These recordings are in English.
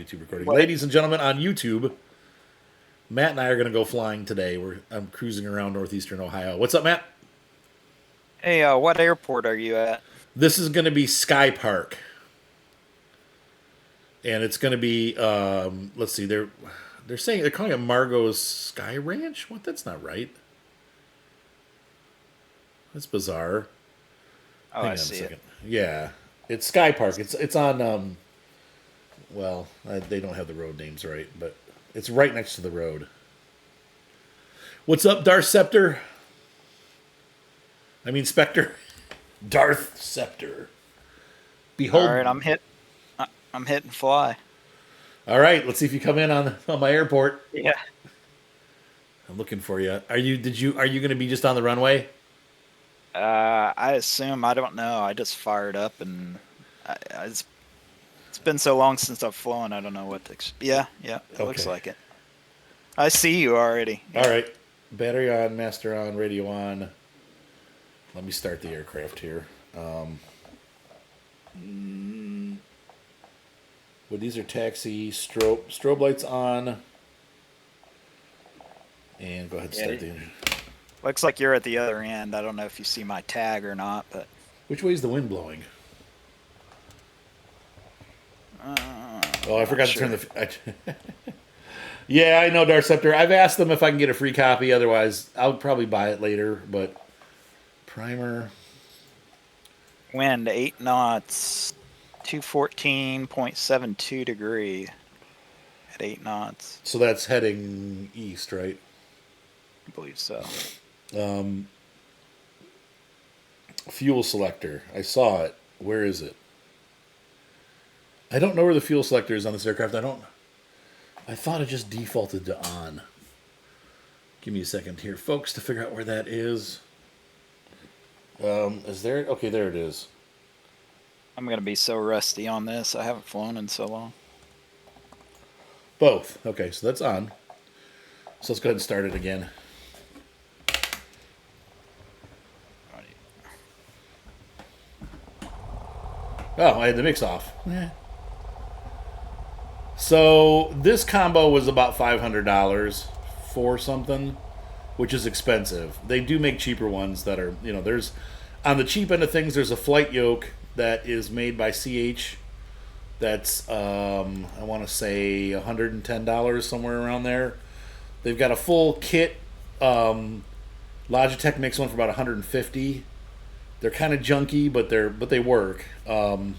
YouTube recording. Ladies and gentlemen, on YouTube, Matt and I are going to go flying today. I'm cruising around northeastern Ohio. What's up, Matt? Hey, what airport are you at? This is going to be Skypark. And it's going to be, let's see, they're calling it Margot's Sky Ranch? What? That's not right. That's bizarre. Oh, Hang I on a see second. it. Yeah. It's Skypark. It's on, they don't have the road names right, but it's right next to the road. What's up, Darth Scepter? I mean, Spectre. Darth Scepter. Behold. All right, I'm hitting fly. All right, let's see if you come in on my airport. Yeah. I'm looking for you. Are you going to be just on the runway? I assume, I don't know. I just fired up and it's been so long since I've flown. I don't know what to. Yeah, it looks like it. I see you already. All right, battery on, master on, radio on. Let me start the aircraft here. Well, these are taxi strobe lights on, and go ahead and start the engine. Looks like you're at the other end. I don't know if you see my tag or not, but which way is the wind blowing? I forgot to turn the. Yeah, I know, Darth Scepter. I've asked them if I can get a free copy. Otherwise, I'll probably buy it later. But primer. Wind 8 knots, 214.72 degree at 8 knots. So that's heading east, right? I believe so. Fuel selector. I saw it. Where is it? I don't know where the fuel selector is on this aircraft. I thought it just defaulted to on. Give me a second here, folks, to figure out where that is. Is there? Okay, there it is. I'm going to be so rusty on this. I haven't flown in so long. Both. Okay, so that's on. So let's go ahead and start it again. Oh, I had the mix off. Yeah. So this combo was about $500 for something, which is expensive. They do make cheaper ones that are, there's, on the cheap end of things, there's a flight yoke that is made by CH. That's, I want to say $110, somewhere around there. They've got a full kit. Logitech makes one for about $150. They're kind of junky, but they work. Let's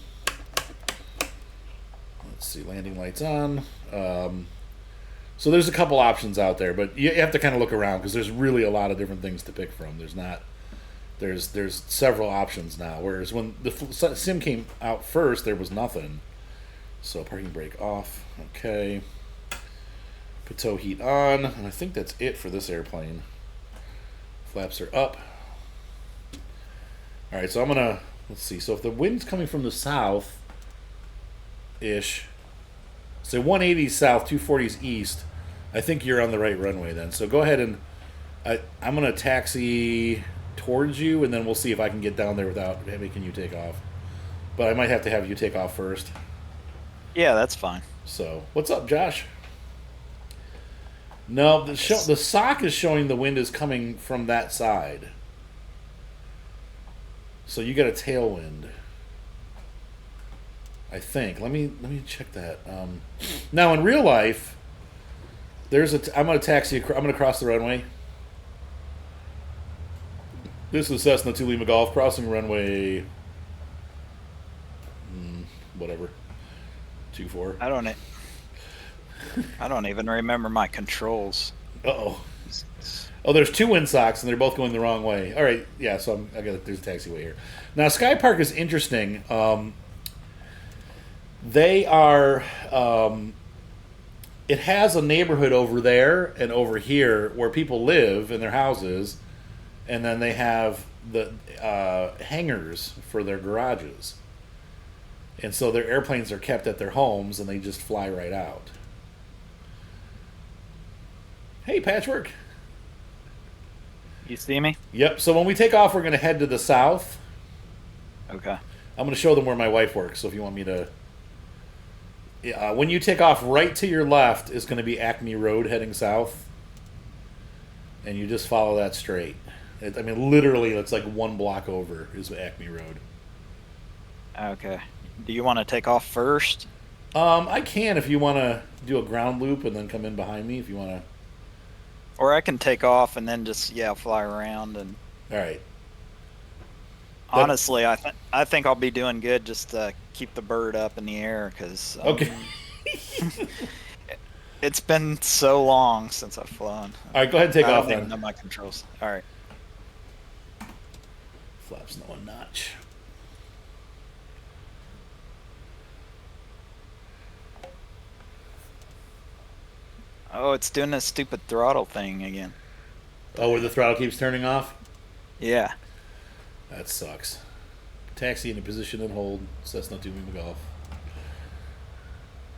see, landing lights on. So there's a couple options out there, but you have to kind of look around because there's really a lot of different things to pick from. There's several options now. Whereas when the sim came out first, there was nothing. So parking brake off. Okay. Pitot heat on, and I think that's it for this airplane. Flaps are up. All right, so I'm gonna let's see. So if the wind's coming from the south, ish, say 180 south, 240s east, I think you're on the right runway then. So go ahead and I'm gonna taxi towards you, and then we'll see if I can get down there without making you take off. But I might have to have you take off first. Yeah, that's fine. So what's up, Josh? No, the sock is showing the wind is coming from that side. So you got a tailwind, I think. Let me check that. Now in real life, I'm gonna taxi. I'm gonna cross the runway. This is Cessna 2 Lima Golf crossing runway. Whatever. 24. I don't even remember my controls. Uh-oh. Oh, there's two wind socks, and they're both going the wrong way. All right, yeah, so there's a taxiway here. Now, Skypark is interesting. They are... it has a neighborhood over there and over here where people live in their houses, and then they have the hangars for their garages. And so their airplanes are kept at their homes, and they just fly right out. Hey, Patchwork. You see me? Yep. So when we take off, we're going to head to the south. Okay. I'm going to show them where my wife works. So if you want me to When you take off, right to your left is going to be Acme Road heading south, and you just follow that straight. I mean, literally, it's like 1 block over is Acme Road. Okay. Do you want to take off first? I can if you want to do a ground loop and then come in behind me if you want to. Or I can take off and then just fly around and. All right. Honestly, I think I'll be doing good just to keep the bird up in the air because. Okay. It's been so long since I've flown. All right, go ahead and take off then. I don't even know my controls. All right. Flaps no one notch. Oh, it's doing this stupid throttle thing again. Oh, where the throttle keeps turning off? Yeah. That sucks. Taxi into position and hold. Cessna 2 McGolf.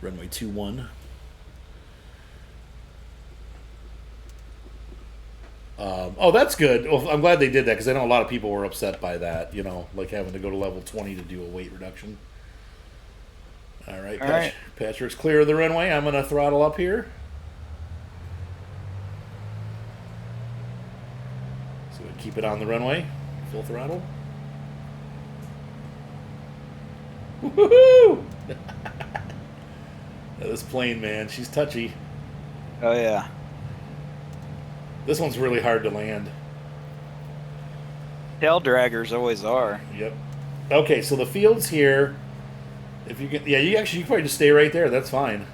Runway 21. Oh, that's good. Well, I'm glad they did that because I know a lot of people were upset by that. You know, like having to go to level 20 to do a weight reduction. All right. Patrick's clear of the runway. I'm going to throttle up here. So we keep it on the runway. Full throttle. Woohoo! This plane, man, she's touchy. Oh yeah. This one's really hard to land. Tail draggers always are. Yep. Okay, so the field's here. If you can, you can probably just stay right there. That's fine.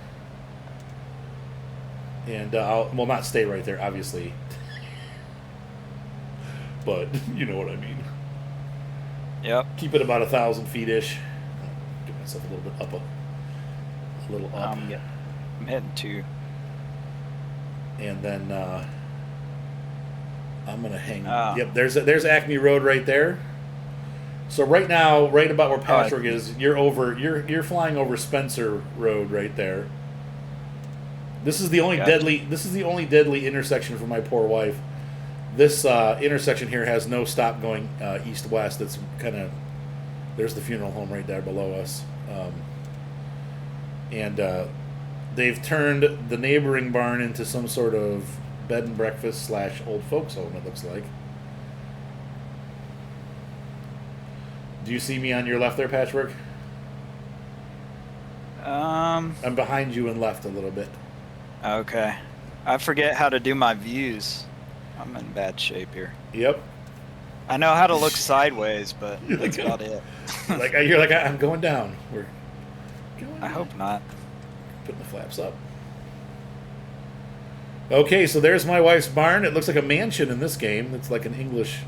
And well, not stay right there, obviously. But you know what I mean. Yep. Keep it about 1,000 feet ish. Get myself a little bit up, a little up. I'm heading to. And then I'm gonna hang. Yep. There's Acme Road right there. So right now, right about where Patrick is, you're flying over Spencer Road right there. This is the only deadly intersection for my poor wife. This intersection here has no stop going east-west. It's kind of, there's the funeral home right there below us. And they've turned the neighboring barn into some sort of bed and breakfast / old folks home, it looks like. Do you see me on your left there, Patchwork? I'm behind you and left a little bit. Okay. I forget how to do my views. I'm in bad shape here. Yep. I know how to look sideways, but that's about it. You're like, I'm going down. We're going down. I hope not. Putting the flaps up. Okay, so there's my wife's barn. It looks like a mansion in this game. It's like an English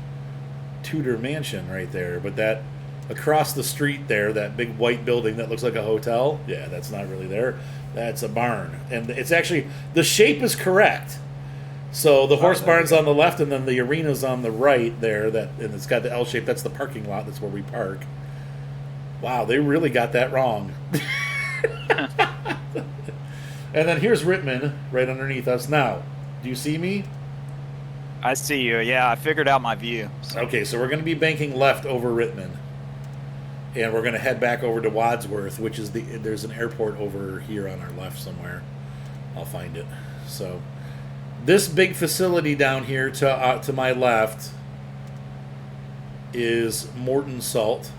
Tudor mansion right there. But that across the street there, that big white building that looks like a hotel, yeah, that's not really there. That's a barn. And it's actually, the shape is correct. So the horse barn's on the left, and then the arena's on the right there. And it's got the L shape. That's the parking lot. That's where we park. Wow, they really got that wrong. And then here's Rittman right underneath us. Now, do you see me? I see you. Yeah, I figured out my view. So. Okay, so we're going to be banking left over Rittman. And we're going to head back over to Wadsworth, which is there's an airport over here on our left somewhere. I'll find it. So this big facility down here to my left is Morton Salt.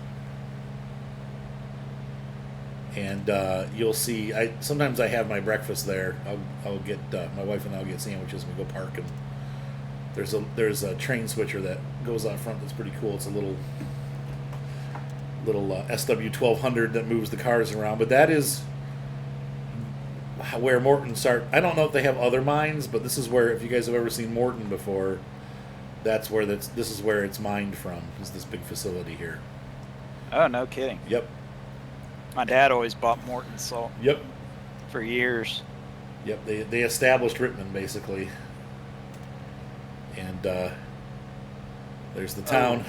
And you'll see, sometimes I have my breakfast there. I'll get, my wife and I'll get sandwiches and we go park. And there's a train switcher that goes out front that's pretty cool. It's a little SW1200 that moves the cars around. But that is where Morton start. I don't know if they have other mines, but this is where, if you guys have ever seen Morton before, this is where it's mined from, is this big facility here. Oh, no kidding. Yep. My dad always bought Morton Salt. Yep. For years. Yep, they established Rittman, basically. And there's the town.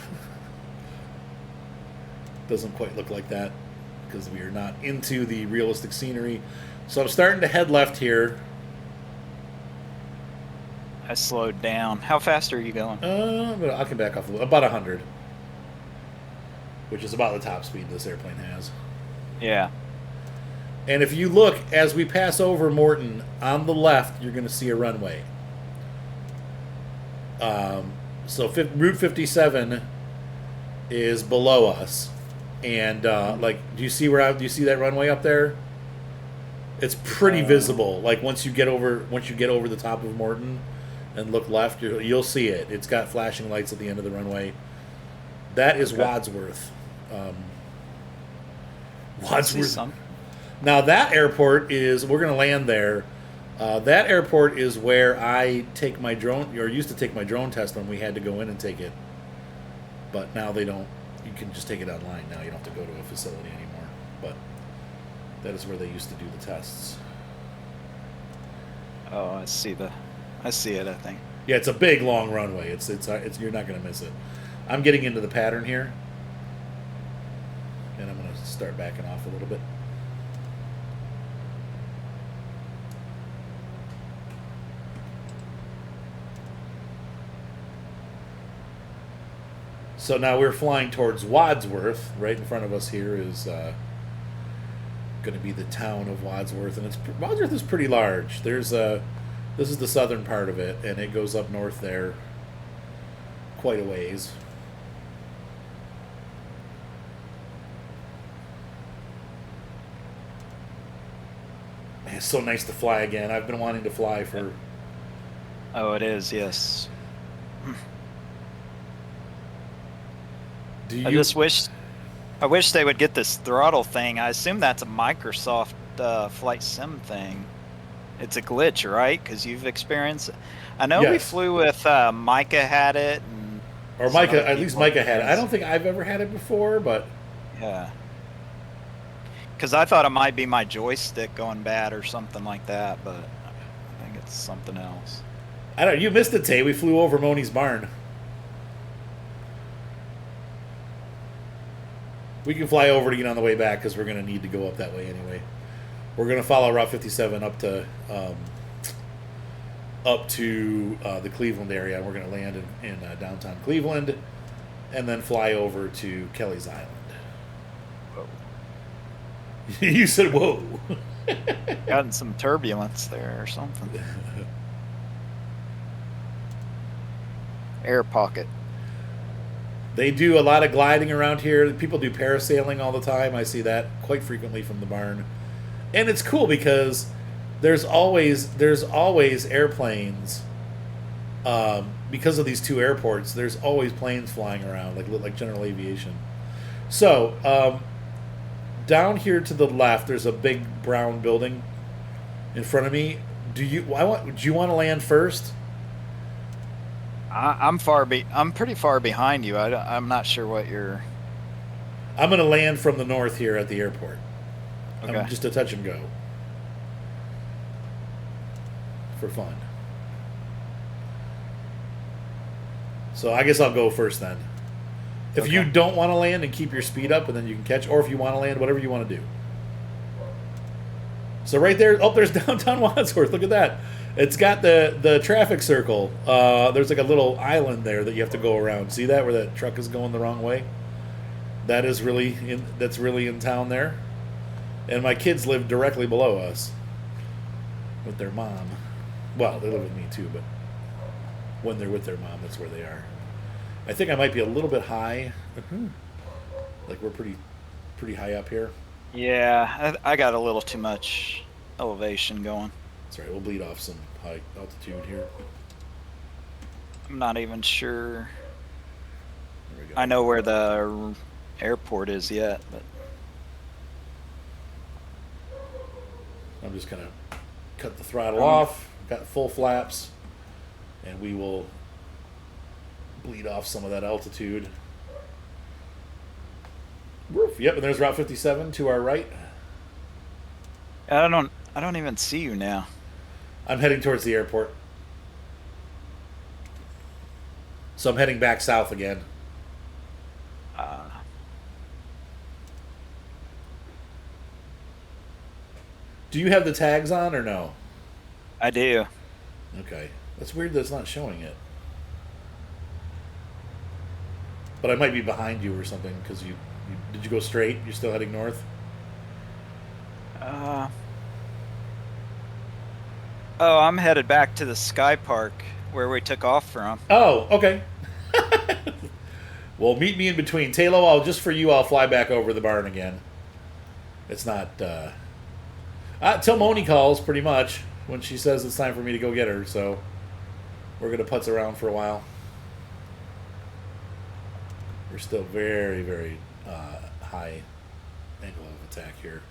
Doesn't quite look like that because we are not into the realistic scenery. So I'm starting to head left here. I slowed down. How fast are you going? But I can back off a little. About 100. Which is about the top speed this airplane has. Yeah. And if you look as we pass over Morton on the left, you're going to see a runway. Route 57 is below us, and do you see that runway up there? It's pretty visible. Like once you get over the top of Morton and look left, you'll see it. It's got flashing lights at the end of the runway. That is Wadsworth. Wadsworth. Now that airport is, we're going to land there. That airport is where I take my drone, or used to take my drone test when we had to go in and take it. But now they don't. You can just take it online now. You don't have to go to a facility anymore. But that is where they used to do the tests. Oh, I see it. I think. Yeah, it's a big long runway. It's you're not going to miss it. I'm getting into the pattern here, and I'm going to start backing off a little bit. So now we're flying towards Wadsworth. Right in front of us here is going to be the town of Wadsworth, and Wadsworth is pretty large. This is the southern part of it, and it goes up north there quite a ways. It's so nice to fly again. I've been wanting to fly for... Oh, it is, yes. I wish they would get this throttle thing. I assume that's a Microsoft flight sim thing. It's a glitch, right? Because you've experienced it. I know we flew with Micah had it. Or Micah, at least Micah had it. I don't think I've ever had it before, but... Yeah. Because I thought it might be my joystick going bad or something like that, but I think it's something else. I don't know. You missed it, Tay. We flew over Moni's barn. We can fly over to get on the way back because we're going to need to go up that way anyway. We're going to follow Route 57 up to the Cleveland area. We're going to land in downtown Cleveland and then fly over to Kelleys Island. Whoa. You said, whoa. Gotten some turbulence there or something. Air pocket. They do a lot of gliding around here. People do parasailing all the time. I see that quite frequently from the barn. And it's cool because there's always airplanes. Because of these two airports, there's always planes flying around, like general aviation. So, down here to the left, there's a big brown building in front of me. Do you want to land first? I'm pretty far behind you. I'm not sure what you're... I'm going to land from the north here at the airport. Okay. I'm just a touch and go. For fun. So I guess I'll go first then. If you don't want to land and keep your speed up and then you can catch, or if you want to land, whatever you want to do. So right there, there's downtown Wadsworth. Look at that. It's got the traffic circle. There's like a little island there that you have to go around. See that, where that truck is going the wrong way? That's really in town there. And my kids live directly below us with their mom. Well, they live with me too, but when they're with their mom, that's where they are. I think I might be a little bit high. Like we're pretty high up here. Yeah, I got a little too much elevation going. That's right. We'll bleed off some high altitude here. I'm not even sure. I know where the airport is yet, but I'm just gonna cut the throttle off. Got full flaps, and we will bleed off some of that altitude. Woof. Yep, and there's Route 57 to our right. I don't even see you now. I'm heading towards the airport. So I'm heading back south again. Do you have the tags on or no? I do. Okay. That's weird that it's not showing it. But I might be behind you or something because did you go straight? You're still heading north? Uh, oh, I'm headed back to the Skypark where we took off from. Oh, okay. Well, meet me in between. Talo, just for you, I'll fly back over the barn again. It's not, till Moni calls, pretty much, when she says it's time for me to go get her, so we're going to putz around for a while. We're still very, very high angle of attack here.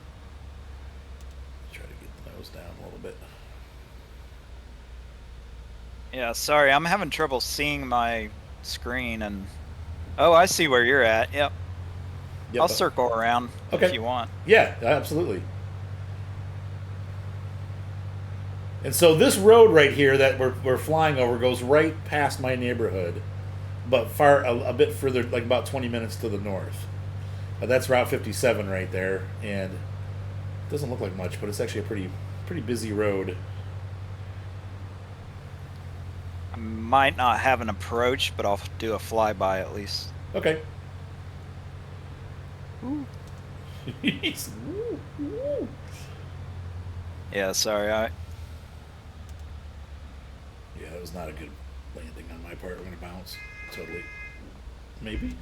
Try to get the nose down a little bit. Yeah, sorry, I'm having trouble seeing my screen and... Oh, I see where you're at. Yep. I'll circle around if you want. Yeah, absolutely. And so this road right here that we're flying over goes right past my neighborhood, but a bit further, like about 20 minutes to the north. That's Route 57 right there, and it doesn't look like much, but it's actually a pretty busy road. I might not have an approach, but I'll do a flyby at least. Okay. Ooh. Yeah, sorry. Yeah, that was not a good landing on my part. We're going to bounce. Totally. Maybe?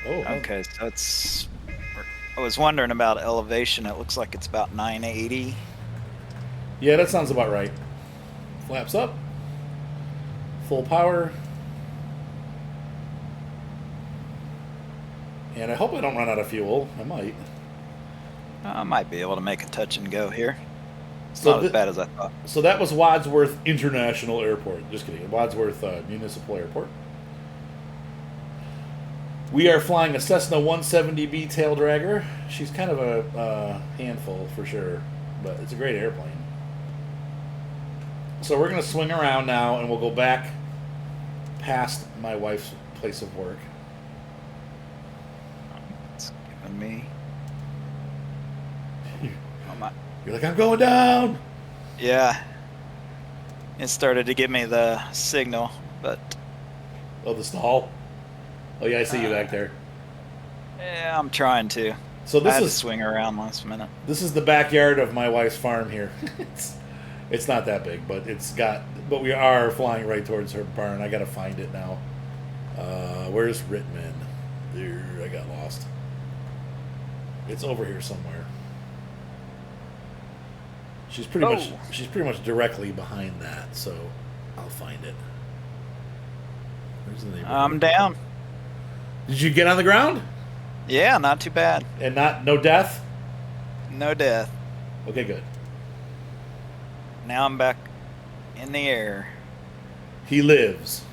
Oh. Okay, so it's... I was wondering about elevation. It looks like it's about 980. Yeah, that sounds about right. Flaps up. Full power. And I hope I don't run out of fuel. I might. I might be able to make a touch and go here. It's So not as bad as I thought. So that was Wadsworth International Airport. Just kidding. Wadsworth Municipal Airport. We are flying a Cessna 170B tail dragger. She's kind of a handful for sure, but it's a great airplane. So we're going to swing around now, and we'll go back past my wife's place of work. It's giving me... Oh my... You're like, I'm going down! Yeah. It started to give me the signal, but... Oh, the stall? Oh, yeah, I see you back there. Yeah, I'm trying to. So this I had is to swing around last minute. This is the backyard of my wife's farm here. It's not that big, but but we are flying right towards her barn. I gotta find it now. Where's Rittman? There, I got lost. It's over here somewhere. She's pretty much directly behind that, so I'll find it. Where's the neighborhood? I'm down. Did you get on the ground? Yeah, not too bad. And no death? No death. Okay, good. Now I'm back in the air. He lives.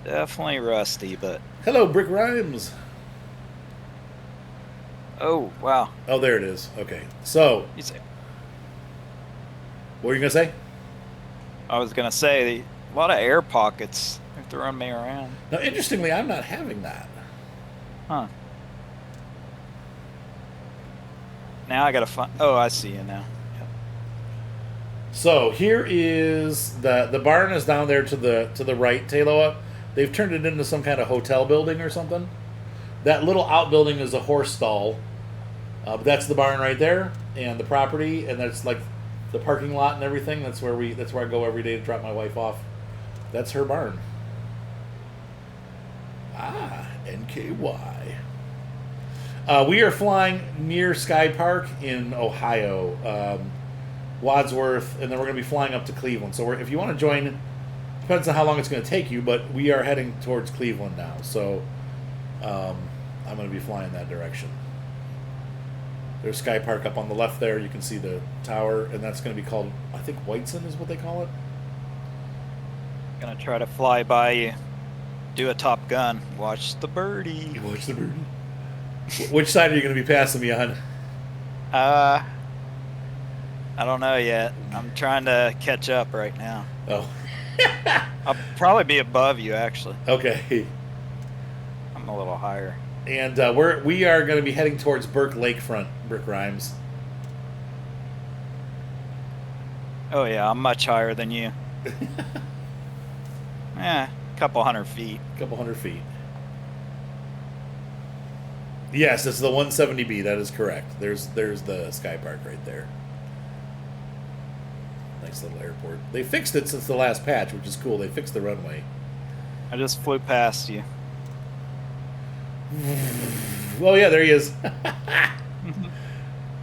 Definitely rusty, but... Hello, Brick Rhymes. Oh, wow. Oh, there it is. Okay. So, You say, what were you going to say? I was going to say, a lot of air pockets. They're throwing me around. Now, interestingly, I'm not having that. Huh. Now I got to find... Oh, I see you now. Yep. So, here is the barn is down there to the right, Taloa. They've turned it into some kind of hotel building or something. That little outbuilding is a horse stall. But that's the barn right there, and the property, and that's like the parking lot and everything. That's where I go every day to drop my wife off. That's her barn. Ah, NKY. We are flying near Skypark in Ohio, Wadsworth, and then we're going to be flying up to Cleveland. So if you want to join, depends on how long it's going to take you, but we are heading towards Cleveland now. So I'm going to be flying that direction. There's Skypark up on the left there. You can see the tower, and that's going to be called, I think, Whiteson is what they call it. Gonna try to fly by you. Do a Top Gun. Watch the birdie. Watch the birdie. Which side are you going to be passing me on? I don't know yet. I'm trying to catch up right now. Oh. I'll probably be above you, actually. Okay. I'm a little higher. And we are going to be heading towards Burke Lakefront, Brick Rhymes. Oh yeah, I'm much higher than you. A couple hundred feet. A couple hundred feet. Yes, it's the 170B. That is correct. There's the Skypark right there. Nice little airport. They fixed it since the last patch, which is cool. They fixed the runway. I just flew past you. Oh yeah, there he is.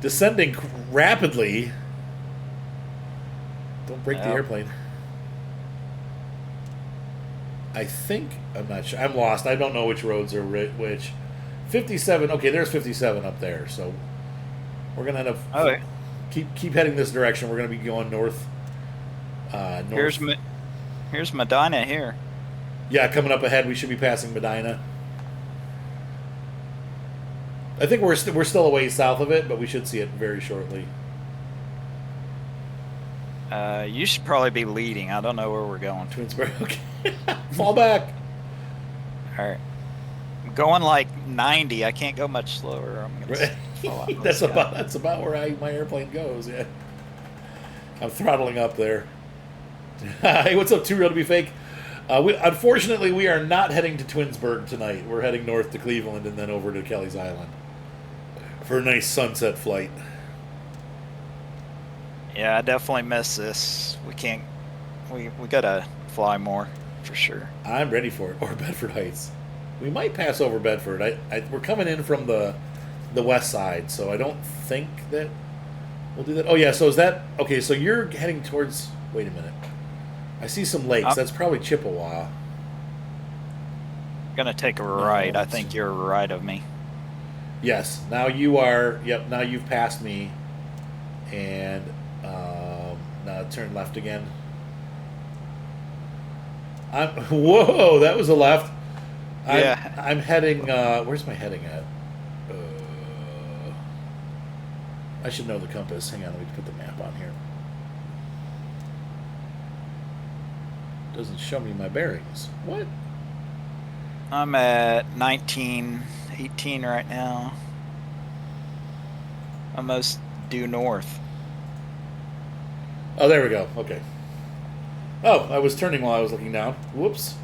Descending rapidly. Don't break the airplane. I think, I'm not sure. I'm lost. I don't know which roads are which. 57. Okay, there's 57 up there. So we're gonna end up keep heading this direction. We're gonna be going north. North. Here's Medina here. Yeah, coming up ahead, we should be passing Medina. I think we're still a ways south of it, but we should see it very shortly. You should probably be leading. I don't know where we're going. Twinsburg. Okay. Fall back. All right. I'm going like 90. I can't go much slower. I'm gonna fall out. That's about where my airplane goes. Yeah. I'm throttling up there. Hey, what's up? Too real to be fake. Unfortunately, we are not heading to Twinsburg tonight. We're heading north to Cleveland and then over to Kelleys Island for a nice sunset flight. Yeah, I definitely miss this. We can't. We gotta fly more for sure. I'm ready for it. Or Bedford Heights. We might pass over Bedford. We're coming in from the west side, so I don't think that we'll do that. Oh yeah. So is that okay? So you're heading towards. Wait a minute. I see some lakes. That's probably Chippewa. Gonna take a right. I think you're right of me. Yes. Now you are. Yep. Now you've passed me, and now turn left again. Whoa! That was a left. I'm heading. Where's my heading at? I should know the compass. Hang on. Let me put the map on here. Doesn't show me my bearings. What? I'm at 1918 right now. Almost due north. Oh, there we go. Okay. Oh, I was turning while I was looking down. Whoops.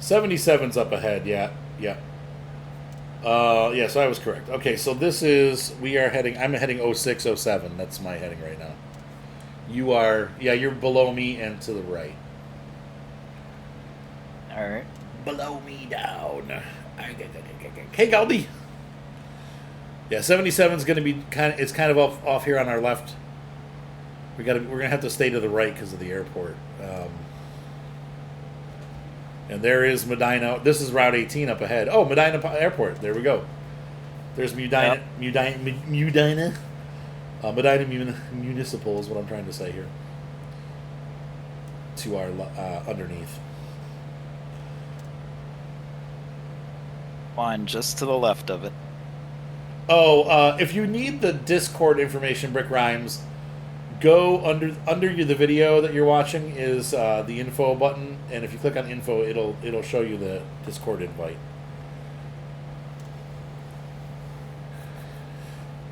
77's up ahead. Yeah. Yeah. Yeah, so I was correct. Okay, so this is, I'm heading 0607. That's my heading right now. You are, yeah, you're below me and to the right. All right. Below me down. Hey, Galdi. Yeah, 77's going to be kind of off here on our left. We're going to have to stay to the right because of the airport. And there is Medina. This is Route 18 up ahead. Oh, Medina Airport. There we go. There's Medina. Medina Municipal is what I'm trying to say here. To our underneath. Fine, just to the left of it. Oh, if you need the Discord information, Brick Rhymes, go under the video that you're watching is the info button, and if you click on info, it'll show you the Discord invite.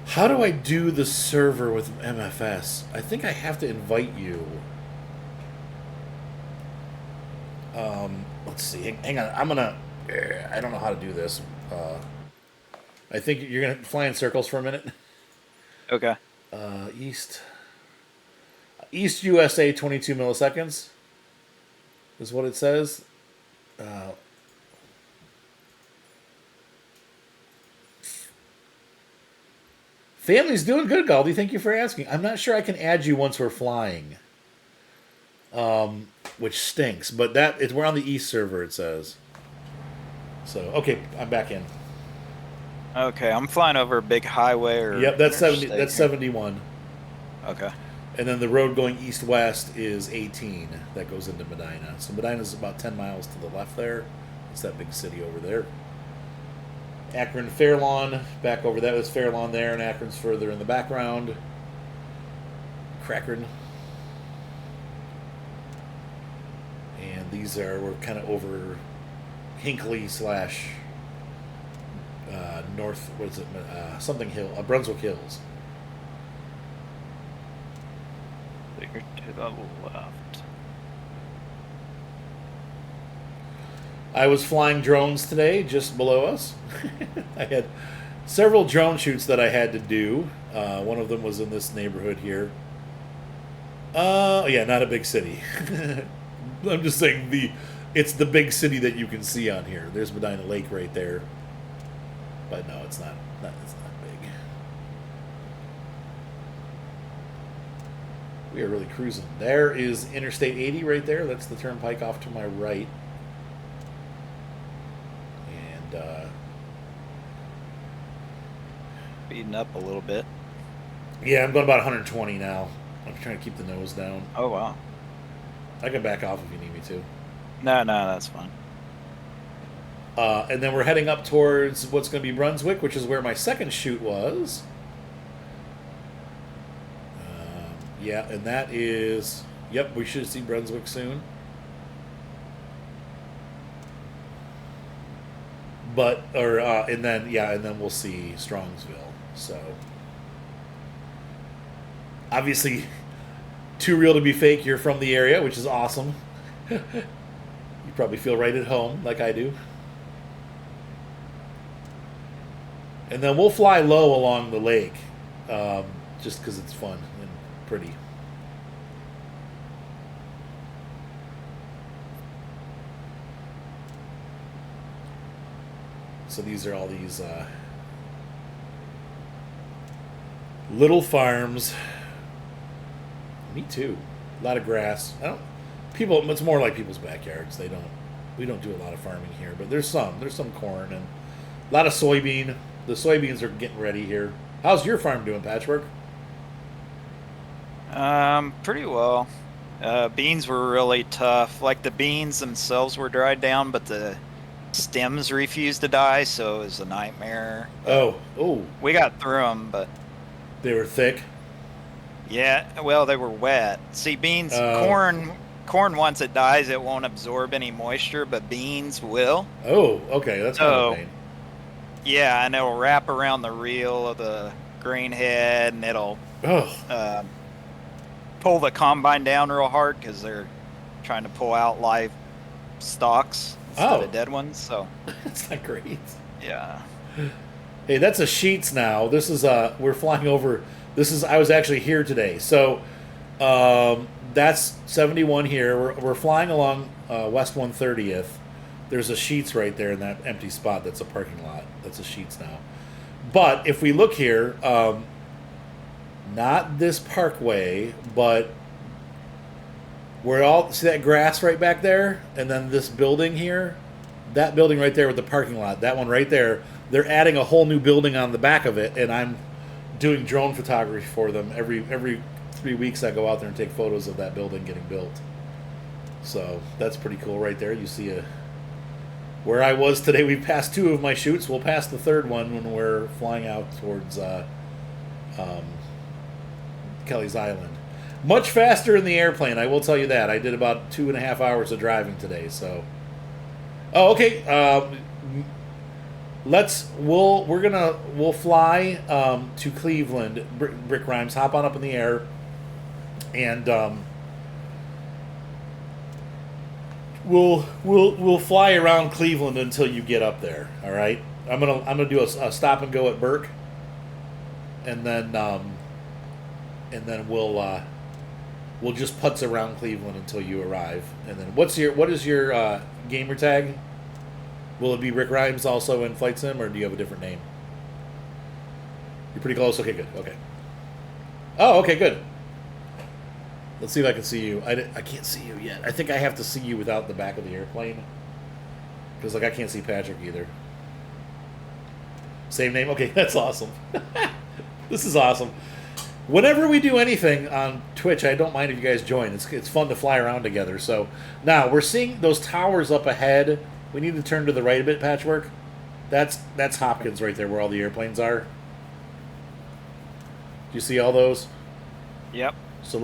How do I do the server with MFS? I think I have to invite you. Let's see. Hang on. I don't know how to do this. I think you're gonna fly in circles for a minute. Okay. East USA 22 milliseconds is what it says. Family's doing good, Galdi. Thank you for asking. I'm not sure I can add you once we're flying, which stinks. But we're on the East server, it says. So okay, I'm back in. Okay, I'm flying over a big highway or. Yep, that's 70. That's 71. Okay. And then the road going east-west is 18. That goes into Medina. So Medina's about 10 miles to the left there. It's that big city over there. Akron, Fairlawn, back over that was Fairlawn there, and Akron's further in the background. Crackern. And we're kind of over Hinckley / North, what is it, something Hill, Brunswick Hills. You're to the left. I was flying drones today just below us. I had several drone shoots that I had to do. One of them was in this neighborhood here. Yeah, not a big city. I'm just saying it's the big city that you can see on here. There's Medina Lake right there. But no, it's not it's not big. We are really cruising. There is Interstate 80 right there. That's the turnpike off to my right. And Speeding up a little bit. yeah, I'm going about 120 now. I'm trying to keep the nose down. Oh, wow. I can back off if you need me to. No, that's fine. And then we're heading up towards what's going to be Brunswick, which is where my second shoot was. Yeah, and that is... Yep, we should see Brunswick soon. And then we'll see Strongsville. So... Obviously, too real to be fake, you're from the area, which is awesome. You probably feel right at home, like I do. And then we'll fly low along the lake, just because it's fun and pretty. So these are all these little farms. Me too. A lot of grass. It's more like people's backyards. We don't do a lot of farming here, but there's some corn and a lot of soybean. The soybeans are getting ready here. How's your farm doing, Patchwork? Pretty well. Beans were really tough. Like the beans themselves were dried down, but the stems refused to die, so it was a nightmare. Oh. We got through them, but they were thick. Yeah, well, they were wet. See, beans, corn once it dies, it won't absorb any moisture, but beans will. Oh, okay, that's kind of a pain. Yeah, and it'll wrap around the reel of the grain head, and it'll pull the combine down real hard because they're trying to pull out live stalks instead of dead ones. So that's not great. Yeah. Hey, that's a Sheets now. This is we're flying over. I was actually here today. So that's 71 here. We're flying along West 130th. There's a Sheets right there in that empty spot. That's a parking lot. That's a Sheets now. But if we look here, not this parkway, but see that grass right back there, and then this building here, that building right there with the parking lot, that one right there. They're adding a whole new building on the back of it, and I'm doing drone photography for them. Every 3 weeks I go out there and take photos of that building getting built. So that's pretty cool right there. You see where I was today. We passed 2 of my shoots. We'll pass the 3rd one when we're flying out towards Kelleys Island. Much faster in the airplane, I will tell you that. I did about 2.5 hours of driving today. So, okay. We'll fly to Cleveland. Brick Rhymes, hop on up in the air, and we'll fly around Cleveland until you get up there. All right. I'm gonna do a stop and go at Burke, and then we'll just putz around Cleveland until you arrive. And then what is your gamer tag? Will it be Rick Rhymes also in Flight Sim, or do you have a different name? You're pretty close. Okay, good. Okay. Oh, okay, good. Let's see if I can see you. I can't see you yet. I think I have to see you without the back of the airplane. Because, I can't see Patrick either. Same name? Okay, that's awesome. This is awesome. Whenever we do anything on Twitch, I don't mind if you guys join. It's fun to fly around together. So, now, we're seeing those towers up ahead. We need to turn to the right a bit, Patchwork. That's Hopkins right there, where all the airplanes are. Do you see all those? Yep. So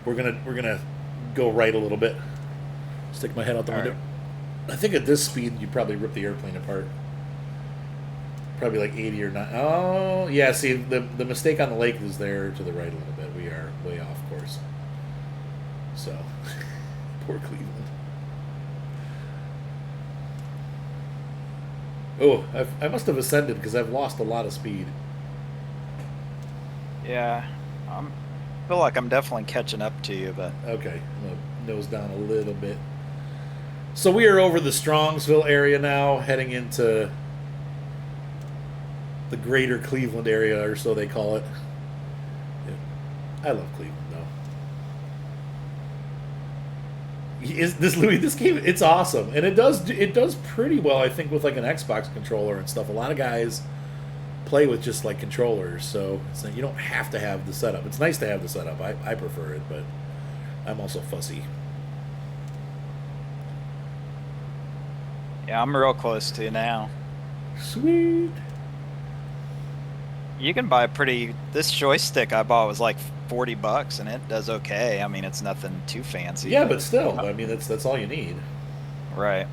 we're gonna go right a little bit. Stick my head out the window. Right. I think at this speed you'd probably rip the airplane apart. Probably like 80 or 90. Oh yeah, see the mistake on the lake is there to the right a little bit. We are way off course. So poor Cleveland. Oh, I must have ascended because I've lost a lot of speed. Yeah, I feel like I'm definitely catching up to you, but Okay, I'm gonna nose down a little bit. So we are over the Strongsville area now, heading into the greater Cleveland area, or so they call it. Yeah. I love Cleveland, though. Is this Louis? This game, it's awesome, and it does pretty well, I think, with like an Xbox controller and stuff. A lot of guys play with just like controllers, so it's like you don't have to have the setup. It's nice to have the setup. I prefer it, but I'm also fussy. yeah, I'm real close to you now. Sweet. You can buy this joystick I bought was like $40 and it does okay. I mean, it's nothing too fancy. Yeah, but still, I mean, that's all you need. Right.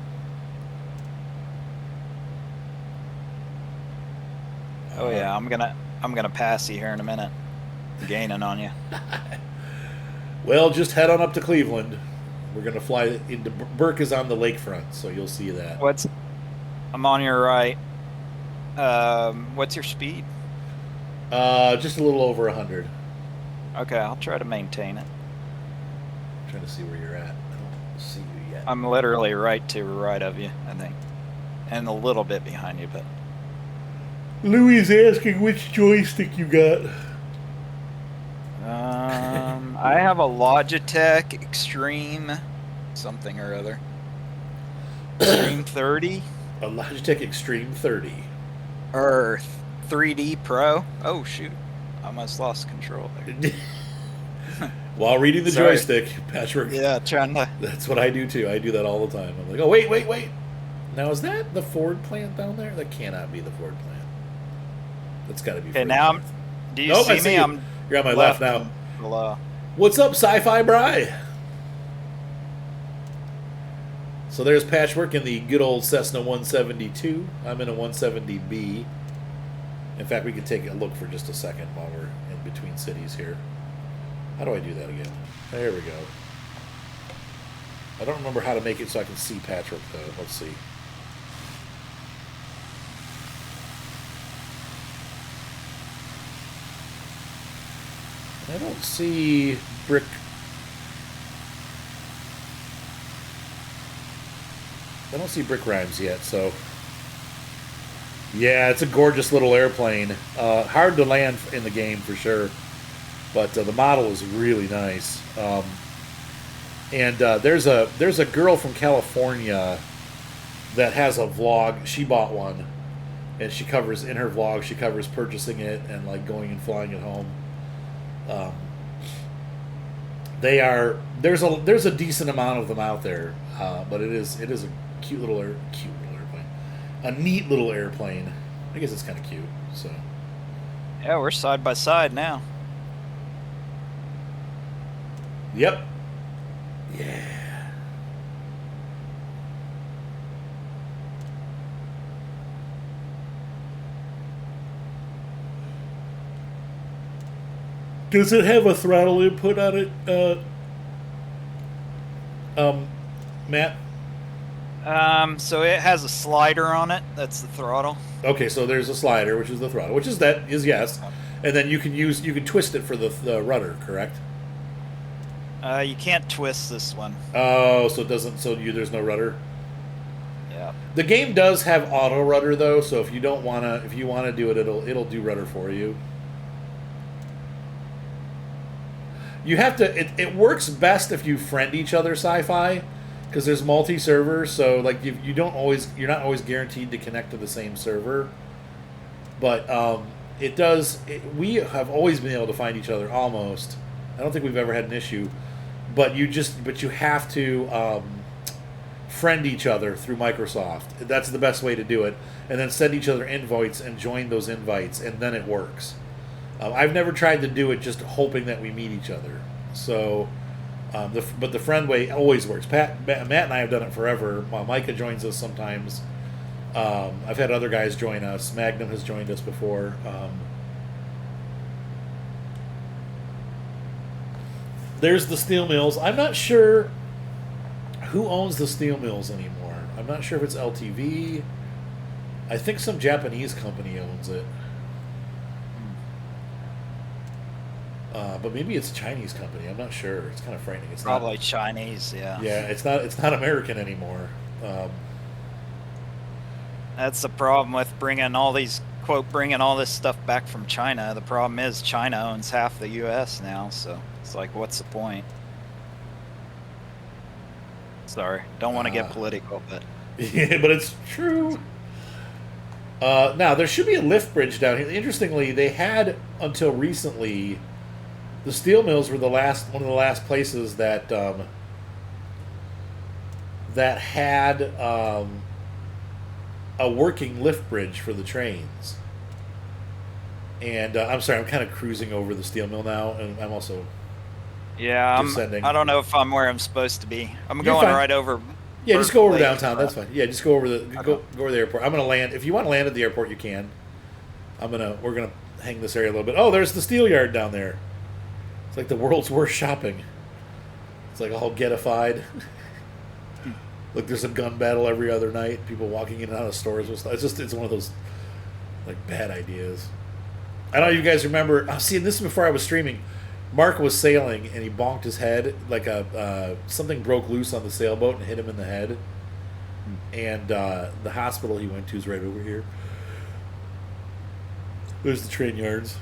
Oh yeah, I'm gonna pass you here in a minute. Gaining on you. Well, just head on up to Cleveland. We're gonna fly into Burke is on the lakefront, so you'll see that. I'm on your right. What's your speed? Just a little over 100. Okay, I'll try to maintain it. I'm trying to see where you're at. I don't see you yet. I'm literally right of you, I think, and a little bit behind you, but. Louis is asking which joystick you got. I have a Logitech Extreme something or other. Extreme 30? A Logitech Extreme 30. Or 3D Pro? Oh, shoot. I almost lost control there. While reading the joystick, Patchwork. Yeah, trying to. That's what I do too. I do that all the time. I'm like, oh, wait. Now, is that the Ford plant down there? That cannot be the Ford plant. That's got to be Okay, Ford now plant. do you see me? You. You're on my left now. Below. What's up, Sci-Fi Bri? So there's Patchwork in the good old Cessna 172. I'm in a 170B. In fact, we could take a look for just a second while we're in between cities here. How do I do that again? There we go. I don't remember how to make it so I can see Patchwork, though. Let's see. I don't see Brick. I don't see Brick Rhymes yet, so. Yeah, it's a gorgeous little airplane. Hard to land in the game for sure, but the model is really nice. And there's a girl from California that has a vlog. She bought one, and she covers in her vlog. She covers purchasing it and like going and flying it home. There's a decent amount of them out there, but it is a cute little airplane, a neat little airplane. I guess it's kind of cute. So yeah, we're side by side now. Yep. Yeah. Does it have a throttle input on it, Matt? So it has a slider on it. That's the throttle. Okay, so there's a slider, which is the throttle, which is yes, and then you can twist it for the rudder, correct? You can't twist this one. Oh, so it doesn't. So there's no rudder. Yeah. The game does have auto rudder though, so if you wanna do it, it'll do rudder for you. You have to. It works best if you friend each other, Sci-Fi, because there's multi-server. So like you're not always guaranteed to connect to the same server. But it does. We have always been able to find each other almost. I don't think we've ever had an issue. But you have to friend each other through Microsoft. That's the best way to do it. And then send each other invites and join those invites, and then it works. I've never tried to do it just hoping that we meet each other. So, but the friend way always works. Matt and I have done it forever. Micah joins us sometimes. I've had other guys join us. Magnum has joined us before. There's the steel mills. I'm not sure who owns the steel mills anymore. I'm not sure if it's LTV. I think some Japanese company owns it. But maybe it's a Chinese company. I'm not sure. It's kind of frightening. It's Probably not, Chinese, yeah. Yeah, it's not. It's not American anymore. That's the problem with bringing all this stuff back from China. The problem is China owns half the U.S. now, so it's like, what's the point? Sorry, don't want to get political, but yeah, but it's true. Now there should be a lift bridge down here. Interestingly, they had until recently. The steel mills were one of the last places that had a working lift bridge for the trains. And I'm sorry, I'm kind of cruising over the steel mill now, and I'm also descending. I don't know if I'm where I'm supposed to be. I'm You're going fine. right over. Yeah, just go over Lakefront. downtown. That's fine. Yeah, just go over go over the airport. I'm gonna land. If you want to land at the airport, you can. We're gonna hang this area a little bit. Oh, there's the steel yard down there. It's like the world's worst shopping. It's like all getified. Look, there's a gun battle every other night. People walking in and out of stores with stuff. It's one of those like bad ideas. I don't know if you guys remember. I was seeing this before I was streaming. Mark was sailing and he bonked his head like something broke loose on the sailboat and hit him in the head. And the hospital he went to is right over here. There's the train yards.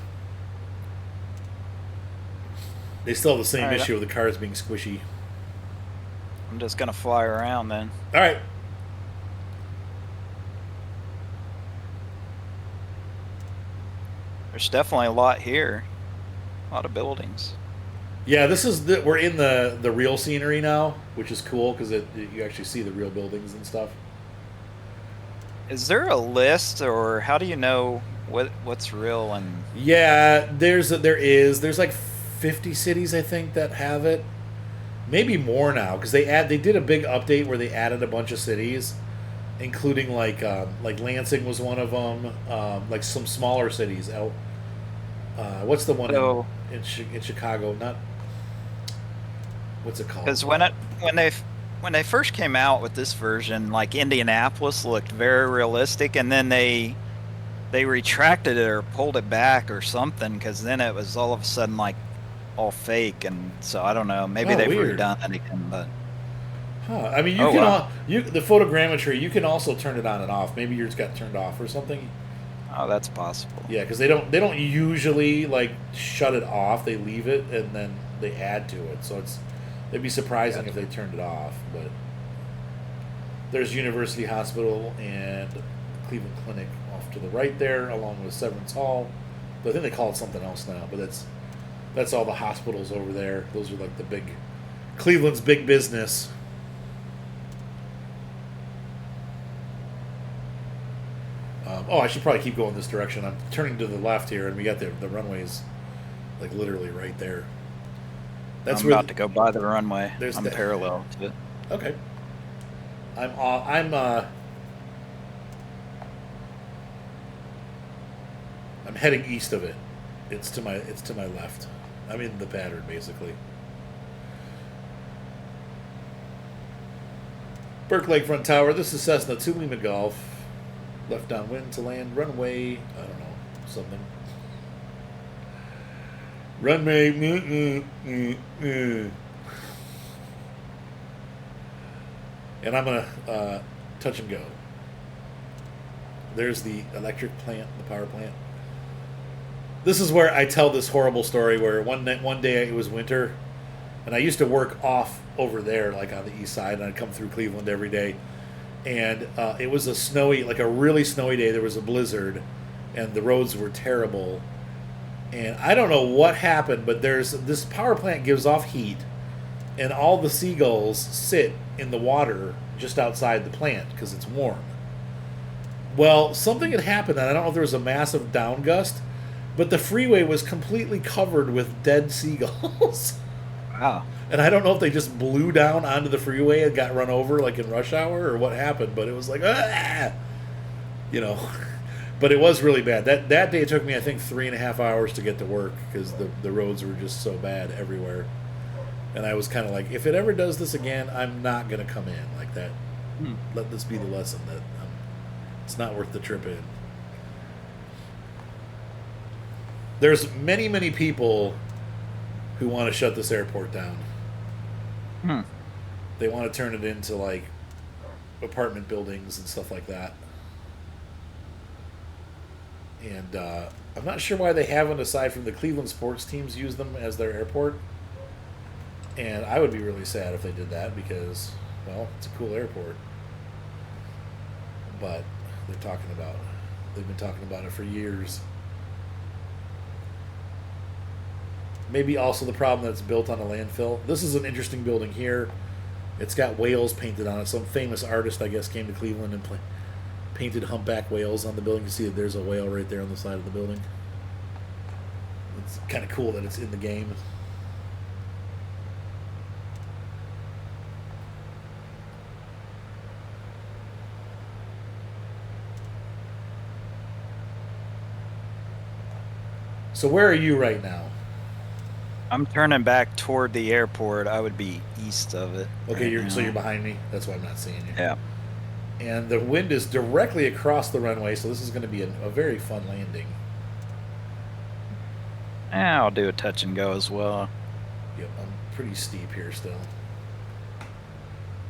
They still have the same issue of the cars being squishy. I'm just gonna fly around then. All right. There's definitely a lot here. A lot of buildings. Yeah, we're in the real scenery now, which is cool because you actually see the real buildings and stuff. Is there a list, or how do you know what's real and? Yeah, there's like 50 cities I think that have it, maybe more now because they did a big update where they added a bunch of cities, including like Lansing was one of them, like some smaller cities. What's the one in Chicago? Not what's it called? Because when they first came out with this version, like Indianapolis looked very realistic, and then they retracted it or pulled it back or something, because then it was all of a sudden like all fake, and so I don't know. Maybe they've redone anything, but. I mean, the photogrammetry, you can also turn it on and off. Maybe yours got turned off or something. Oh, that's possible. Yeah, because they don't usually like shut it off. They leave it and then they add to it. So it'd be surprising if they turned it off. But there's University Hospital and Cleveland Clinic off to the right there, along with Severance Hall. But I think they call it something else now. But that's all the hospitals over there. Those are like the big Cleveland's big business. I should probably keep going this direction. I'm turning to the left here, and we got the runways, like literally right there. I'm about to go by the runway. I'm parallel to it. Okay. I'm heading east of it. It's to my left. I'm in the pattern basically. Burke Lakefront Tower. This is Cessna 2 Lima Golf. Left downwind to land runway. I don't know, something. Runway. And I'm gonna touch and go. There's the electric plant, the power plant. This is where I tell this horrible story where one day it was winter, and I used to work off over there, like on the east side, and I'd come through Cleveland every day. And it was a really snowy day. There was a blizzard, and the roads were terrible. And I don't know what happened, but this power plant gives off heat, and all the seagulls sit in the water just outside the plant because it's warm. Well, something had happened, and I don't know if there was a massive down gust, but the freeway was completely covered with dead seagulls. Wow. And I don't know if they just blew down onto the freeway and got run over like in rush hour or what happened, but it was like, But it was really bad. That day it took me, I think, 3.5 hours to get to work because the roads were just so bad everywhere. And I was kind of like, if it ever does this again, I'm not going to come in like that. Let this be the lesson that I'm It's not worth the trip in. There's many, many people who want to shut this airport down. They want to turn it into like apartment buildings and stuff like that. And I'm not sure why they haven't, aside from the Cleveland sports teams, use them as their airport. And I would be really sad if they did that because, well, it's a cool airport. But they've been talking about it for years. Maybe also the problem that it's built on a landfill. This is an interesting building here. It's got whales painted on it. Some famous artist, I guess, came to Cleveland and painted humpback whales on the building. You see that there's a whale right there on the side of the building. It's kind of cool that it's in the game. So where are you right now? I'm turning back toward the airport. I would be east of it. Okay, right so you're behind me. That's why I'm not seeing you. Yeah. And the wind is directly across the runway, so this is going to be a very fun landing. Yeah, I'll do a touch and go as well. Yep, I'm pretty steep here still.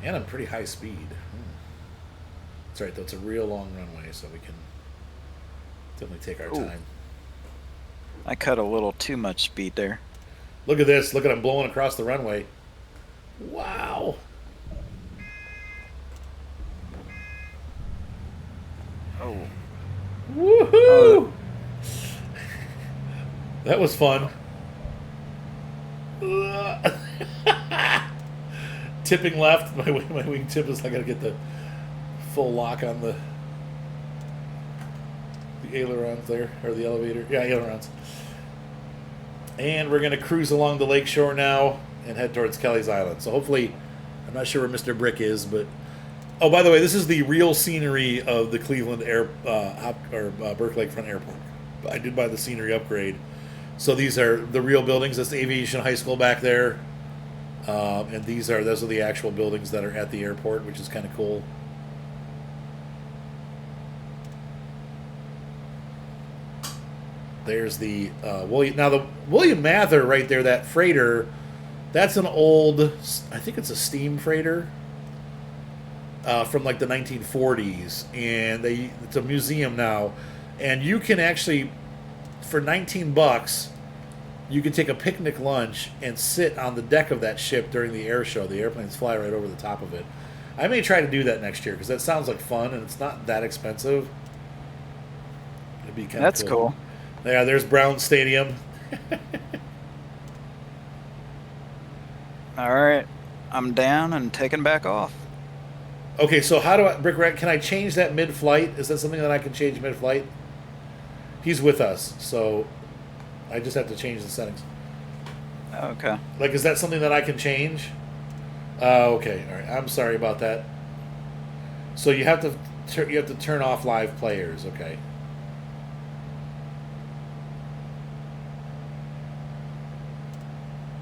And I'm pretty high speed. That's right, though. It's a real long runway, so we can definitely take our time. I cut a little too much speed there. Look at this. Look at him blowing across the runway. Wow. Oh. Woohoo! Oh. That was fun. Tipping left. My wing tip is. I gotta get the full lock on the ailerons there, or the elevator. Yeah, ailerons. And we're going to cruise along the lakeshore now and head towards Kelleys Island. So hopefully, I'm not sure where Mr. Brick is, but... Oh, by the way, this is the real scenery of the Cleveland Burke Lakefront Airport. I did buy the scenery upgrade. So these are the real buildings. That's the Aviation High School back there. And those are the actual buildings that are at the airport, which is kind of cool. There's the William Mather right there, that freighter, that's an old, I think it's a steam freighter from like the 1940s, and it's a museum now, and you can actually, for $19, you can take a picnic lunch and sit on the deck of that ship during the air show. The airplanes fly right over the top of it. I may try to do that next year because that sounds like fun and it's not that expensive. It'd be kind of That's cool. Yeah, there's Brown Stadium. All right, I'm down and taking back off. Okay, so how do I, can I change that mid-flight? Is that something that I can change mid-flight? He's with us, so I just have to change the settings. Okay. Like, is that something that I can change? Okay, all right. I'm sorry about that. So you have to turn off live players. Okay.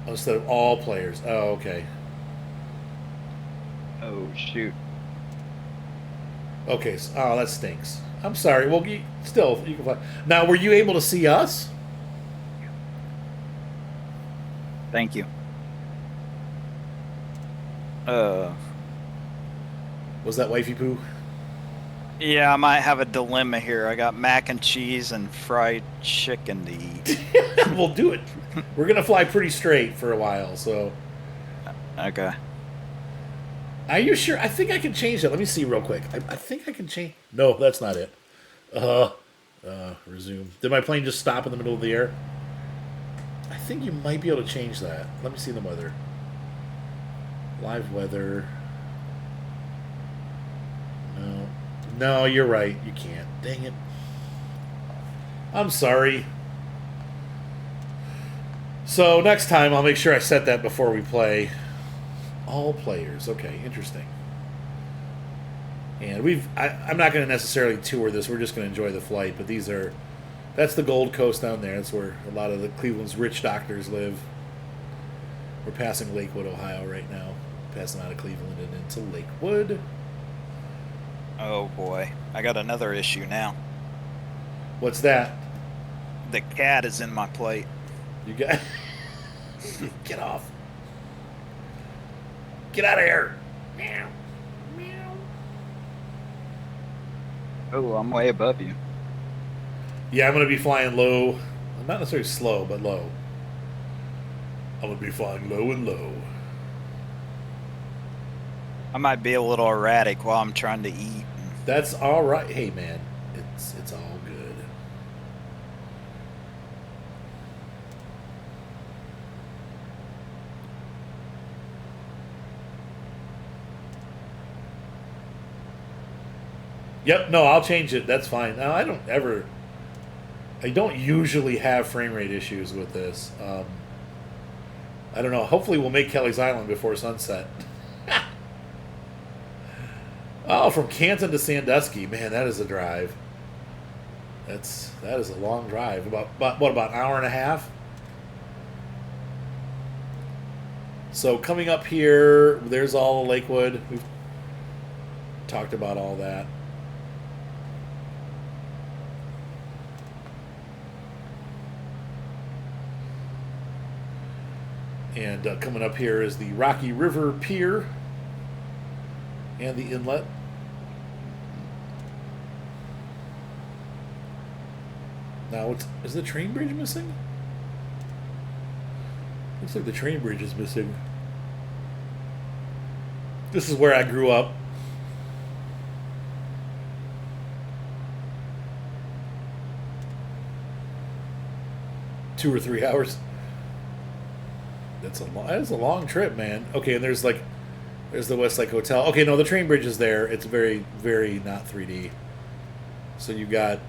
Instead of all players. Oh, okay. Oh, shoot. Okay. So, that stinks. I'm sorry. Well, you can fly. Now, were you able to see us? Thank you. Was that wifey poo? Yeah, I might have a dilemma here. I got mac and cheese and fried chicken to eat. We'll do it. We're going to fly pretty straight for a while, so. Okay. Are you sure? I think I can change that. Let me see real quick. I think I can change. No, that's not it. Resume. Did my plane just stop in the middle of the air? I think you might be able to change that. Let me see the weather. Live weather. No. No, you're right. You can't. Dang it. I'm sorry. So next time I'll make sure I set that before we play. All players. Okay, interesting. And I'm not going to necessarily tour this. We're just going to enjoy the flight. But that's the Gold Coast down there. That's where a lot of the Cleveland's rich doctors live. We're passing Lakewood, Ohio right now. Passing out of Cleveland and into Lakewood. Oh boy, I got another issue now. What's that? The cat is in my plate. You got get off. Get out of here. Meow. Meow. Oh, I'm way above you. Yeah, I'm gonna be flying low. Not necessarily slow, but low. I'm gonna be flying low and low. I might be a little erratic while I'm trying to eat. That's all right. Hey, man, it's all good. Yep. No, I'll change it. That's fine. Now, I don't usually have frame rate issues with this. I don't know. Hopefully, we'll make Kelleys Island before sunset. Oh, from Canton to Sandusky, man, that is a drive. That is a long drive. About an hour and a half? So coming up here, there's all the Lakewood. We've talked about all that. And coming up here is the Rocky River Pier and the inlet. Now, is the train bridge missing? Looks like the train bridge is missing. This is where I grew up. Two or 3 hours. That's a long trip, man. Okay, and there's the Westlake Hotel. Okay, no, the train bridge is there. It's very, very not 3D. So you got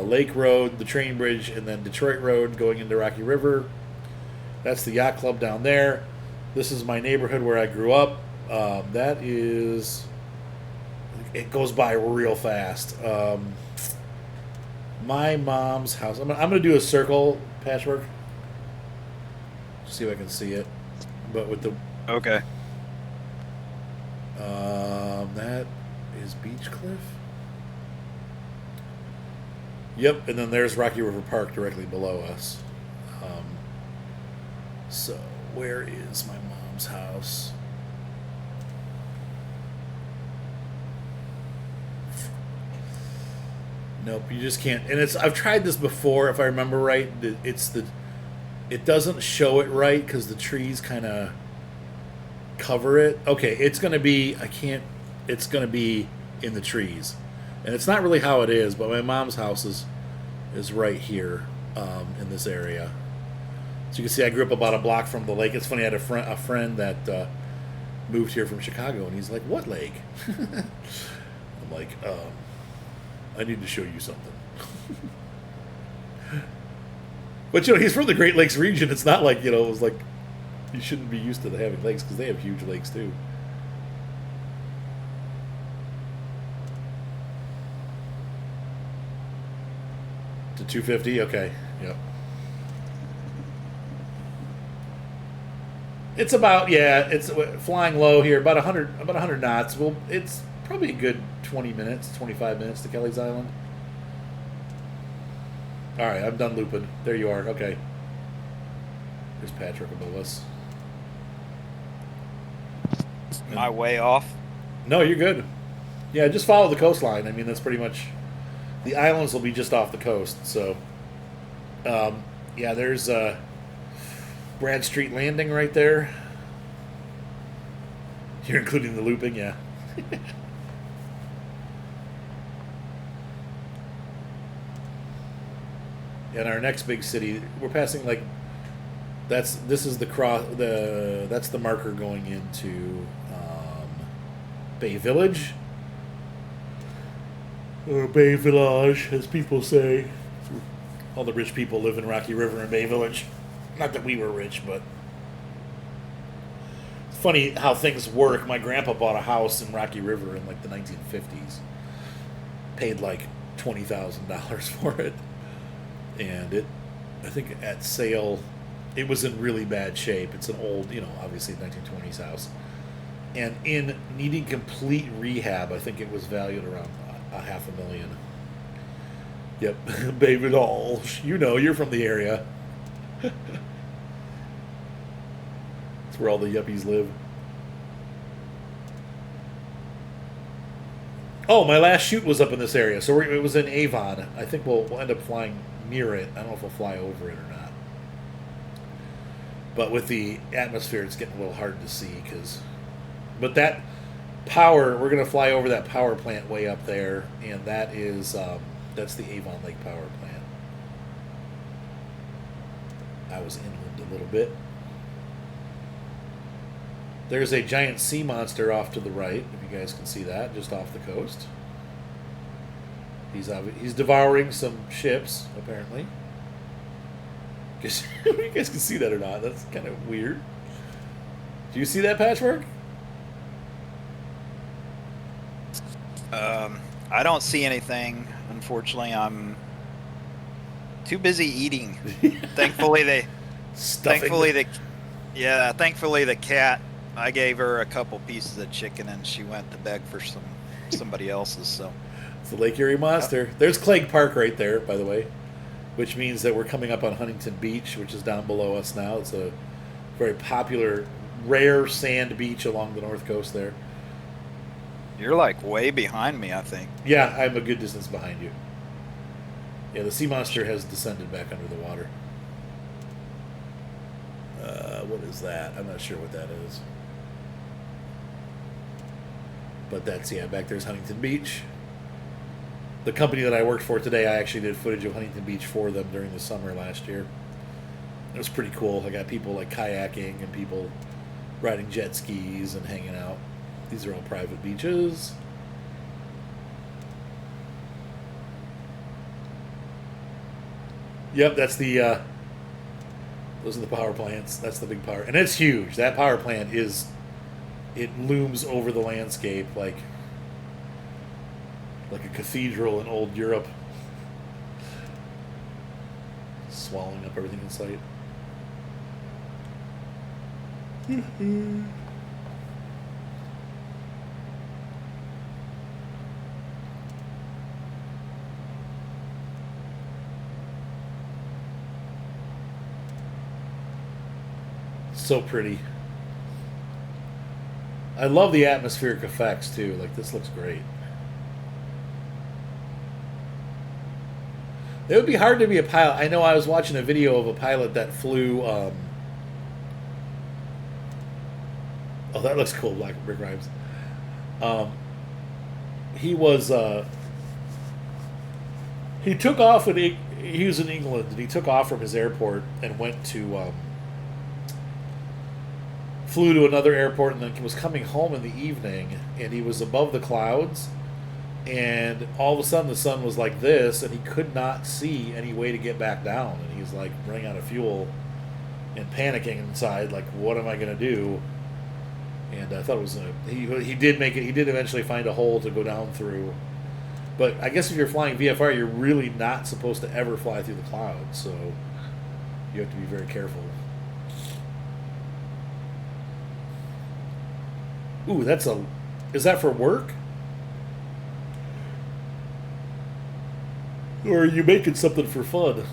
Lake Road, the train bridge, and then Detroit Road going into Rocky River. That's the yacht club down there. This is my neighborhood where I grew up. That is, it goes by real fast. My mom's house. I'm gonna do a circle patchwork. See if I can see it, but with the Okay. that is Beach Cliff. Yep, and then there's Rocky River Park directly below us. So where is my mom's house? Nope, you just can't. And I've tried this before, if I remember right. It doesn't show it right because the trees kind of cover it. Okay, it's gonna be. It's gonna be in the trees, and it's not really how it is. But my mom's house is right here in this area. So you can see I grew up about a block from the lake. It's funny. I had a friend that moved here from Chicago, and he's like, "What lake?" I'm like, I need to show you something. But he's from the Great Lakes region. It's not like it was like you shouldn't be used to having lakes because they have huge lakes too. To 250, okay, yep. It's about it's flying low here, about 100 knots. Well, it's probably a good 20 minutes, 25 minutes to Kelleys Island. All right, I'm done looping. There you are. Okay. There's Patrick above us. Am I way off? No, you're good. Yeah, just follow the coastline. I mean, that's pretty much. The islands will be just off the coast. So, yeah, there's Brad Street Landing right there. You're including the looping, yeah. And our next big city, we're passing that's the marker going into Bay Village, or Bay Village, as people say. All the rich people live in Rocky River and Bay Village. Not that we were rich, but it's funny how things work. My grandpa bought a house in Rocky River in the 1950s. Paid $20,000 for it. And I think at sale, it was in really bad shape. It's an old, obviously 1920s house. And in needing complete rehab, I think it was valued around a $500,000. Yep, baby doll. You know, you're from the area. That's where all the yuppies live. Oh, my last shoot was up in this area, so it was in Avon. I think we'll end up flying near it. I don't know if we'll fly over it or not. But with the atmosphere, it's getting a little hard to see. But that power, we're going to fly over that power plant way up there, and that is that's the Avon Lake Power Plant. I was inland a little bit. There's a giant sea monster off to the right, if you guys can see that, just off the coast. He's devouring some ships, apparently. Guess you guys can see that or not. That's kind of weird. Do you see that, Patchwork? I don't see anything. Unfortunately, I'm too busy eating. Thankfully, the cat. I gave her a couple pieces of chicken, and she went to beg for somebody else's. So it's the Lake Erie monster. There's Skypark right there, by the way, which means that we're coming up on Huntington Beach, which is down below us now. It's a very popular, rare sand beach along the north coast there. You're like way behind me, I think. Yeah, I'm a good distance behind you. Yeah, the sea monster has descended back under the water. What is that? I'm not sure what that is. But that's, yeah, back there's Huntington Beach. The company that I worked for today, I actually did footage of Huntington Beach for them during the summer last year. It was pretty cool. I got people like kayaking and people riding jet skis and hanging out. These are all private beaches. Yep, that's the those are the power plants. That's the big power, and it's huge. That power plant it looms over the landscape like a cathedral in old Europe, swallowing up everything in sight. So pretty. I love the atmospheric effects too. Like, this looks great. It would be hard to be a pilot. I know I was watching a video of a pilot that flew. Oh, that looks cool, Black Brick Rhymes. He was. He took off and he was in England, and he took off from his airport and went to. Flew to another airport and then was coming home in the evening, and he was above the clouds, and all of a sudden the sun was like this, and he could not see any way to get back down, and he's like running out of fuel and panicking inside, like, what am I going to do? And I thought it was he did make it. He did eventually find a hole to go down through, but I guess if you're flying VFR, you're really not supposed to ever fly through the clouds, so you have to be very careful. Ooh, is that for work? Or are you making something for fun?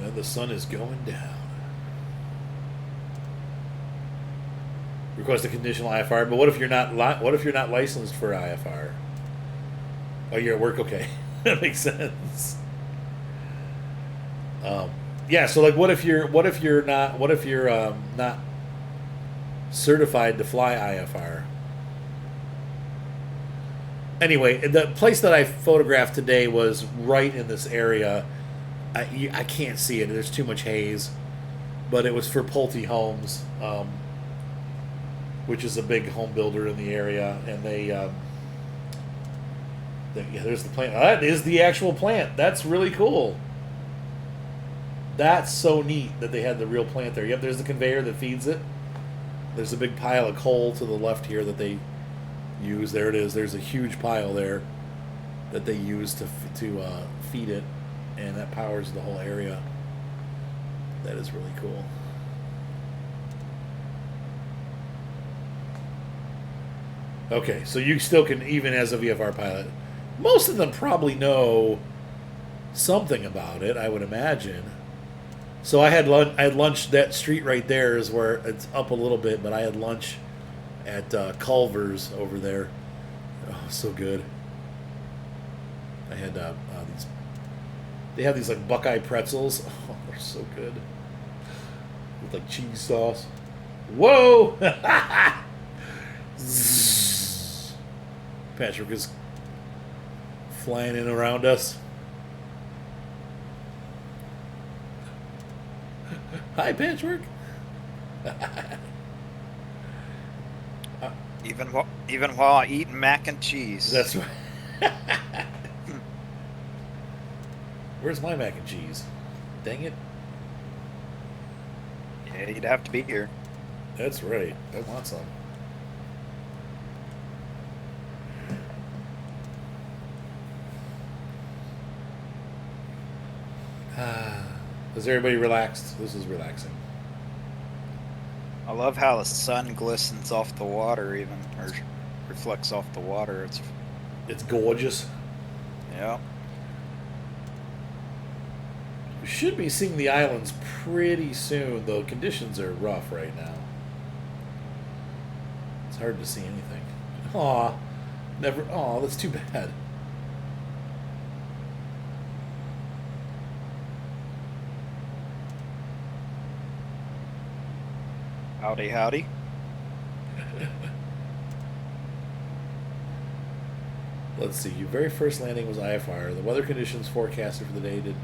And the sun is going down. Request a conditional IFR, but what if you're not licensed for IFR? Oh, you're at work. Okay, that makes sense. Yeah. So, like, what if you're not certified to fly IFR? Anyway, the place that I photographed today was right in this area. I can't see it. There's too much haze, but it was for Pulte Homes. Which is a big home builder in the area, and yeah, there's the plant. That is the actual plant. That's really cool. That's so neat that they had the real plant there. Yep, there's the conveyor that feeds it. There's a big pile of coal to the left here that they use. There it is. There's a huge pile there that they use to feed it, and that powers the whole area. That is really cool. Okay, so you still can, even as a VFR pilot, most of them probably know something about it, I would imagine. So I had lunch. That street right there is where it's up a little bit, but I had lunch at Culver's over there. Oh, so good. I had these. They have these like Buckeye pretzels. Oh, they're so good. With like cheese sauce. Whoa! Patrick is flying in around us. Hi, Patchwork. Even while eating mac and cheese. That's right. Where's my mac and cheese? Dang it. Yeah, you'd have to be here. That's right. I want some. Is everybody relaxed? This is relaxing. I love how the sun glistens off the water, or reflects off the water. It's gorgeous. Yeah. We should be seeing the islands pretty soon, though conditions are rough right now. It's hard to see anything. Aw, never. Aw, that's too bad. Howdy, howdy. Let's see. Your very first landing was IFR. The weather conditions forecasted for the day did.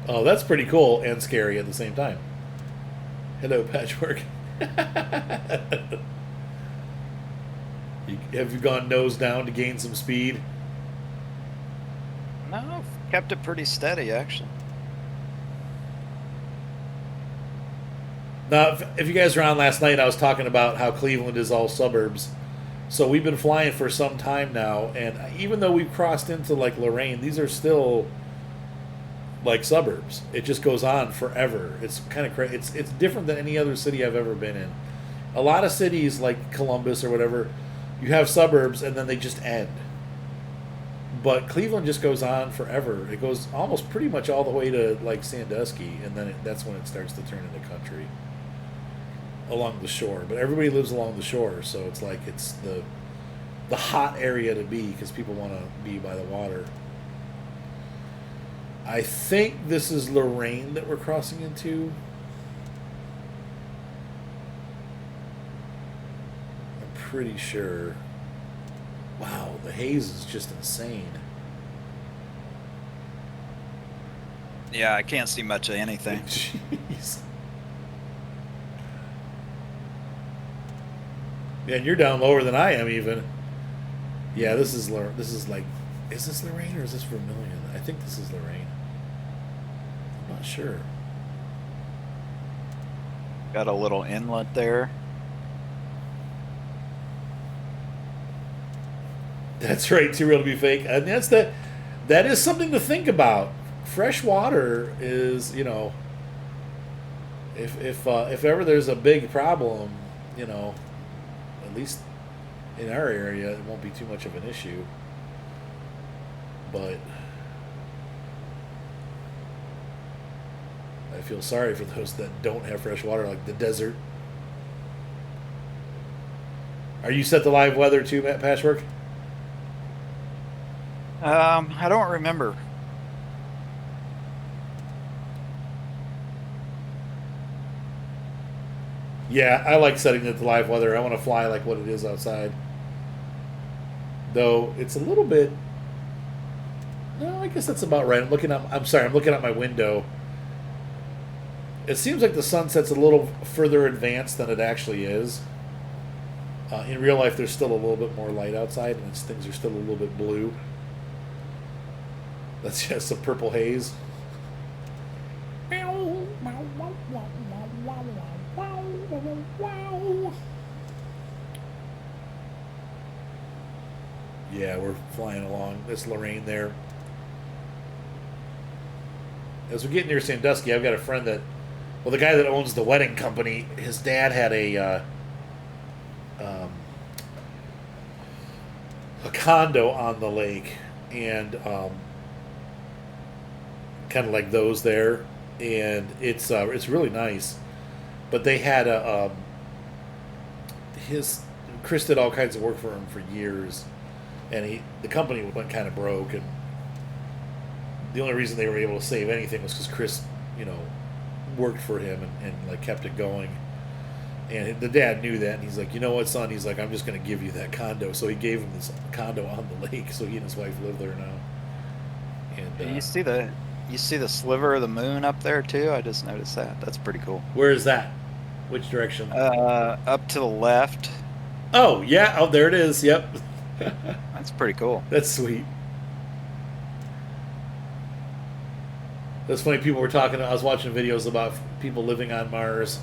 Oh, that's pretty cool and scary at the same time. Hello, Patchwork. Have you gone nose down to gain some speed? No, I've kept it pretty steady, actually. Now, if you guys were on last night, I was talking about how Cleveland is all suburbs. So we've been flying for some time now, and even though we've crossed into like Lorain, these are still like suburbs. It just goes on forever. It's kind of crazy. It's different than any other city I've ever been in. A lot of cities like Columbus or whatever, you have suburbs and then they just end. But Cleveland just goes on forever. It goes almost pretty much all the way to like Sandusky, and then that's when it starts to turn into country along the shore. But everybody lives along the shore, so it's like it's the hot area to be because people want to be by the water. I think this is Lorain that we're crossing into. I'm pretty sure. Wow, the haze is just insane. Yeah, I can't see much of anything. Jeez. Yeah, and you're down lower than I am even. Yeah, this is like, is this Lorain or is this Vermilion? I think this is Lorain. I'm not sure. Got a little inlet there. That's right, too real to be fake. And that is something to think about. Fresh water is, if ever there's a big problem, at least in our area, it won't be too much of an issue. But I feel sorry for those that don't have fresh water, like the desert. Are you set to live weather too, Matt Patchwork? I don't remember. Yeah, I like setting it to live weather. I want to fly like what it is outside. Though it's a little bit. No, I guess that's about right. I'm looking out my window. It seems like the sunset's a little further advanced than it actually is. In real life, there's still a little bit more light outside, and things are still a little bit blue. That's just some purple haze. Yeah, we're flying along. That's Lorraine there. As we get near Sandusky, I've got a friend that, well, the guy that owns the wedding company, his dad had a condo on the lake, and kind of like those there, and it's really nice. But they had his Chris did all kinds of work for him for years, and the company went kind of broke, and the only reason they were able to save anything was because Chris, worked for him and like kept it going. And the dad knew that, and he's like, you know what, son? He's like, I'm just going to give you that condo. So he gave him this condo on the lake. So he and his wife live there now. And you see the sliver of the moon up there too? I just noticed that. That's pretty cool. Where is that? Which direction? Up to the left. Oh yeah. Oh, there it is. Yep. That's pretty cool. That's sweet. That's funny. People were talking. I was watching videos about people living on Mars,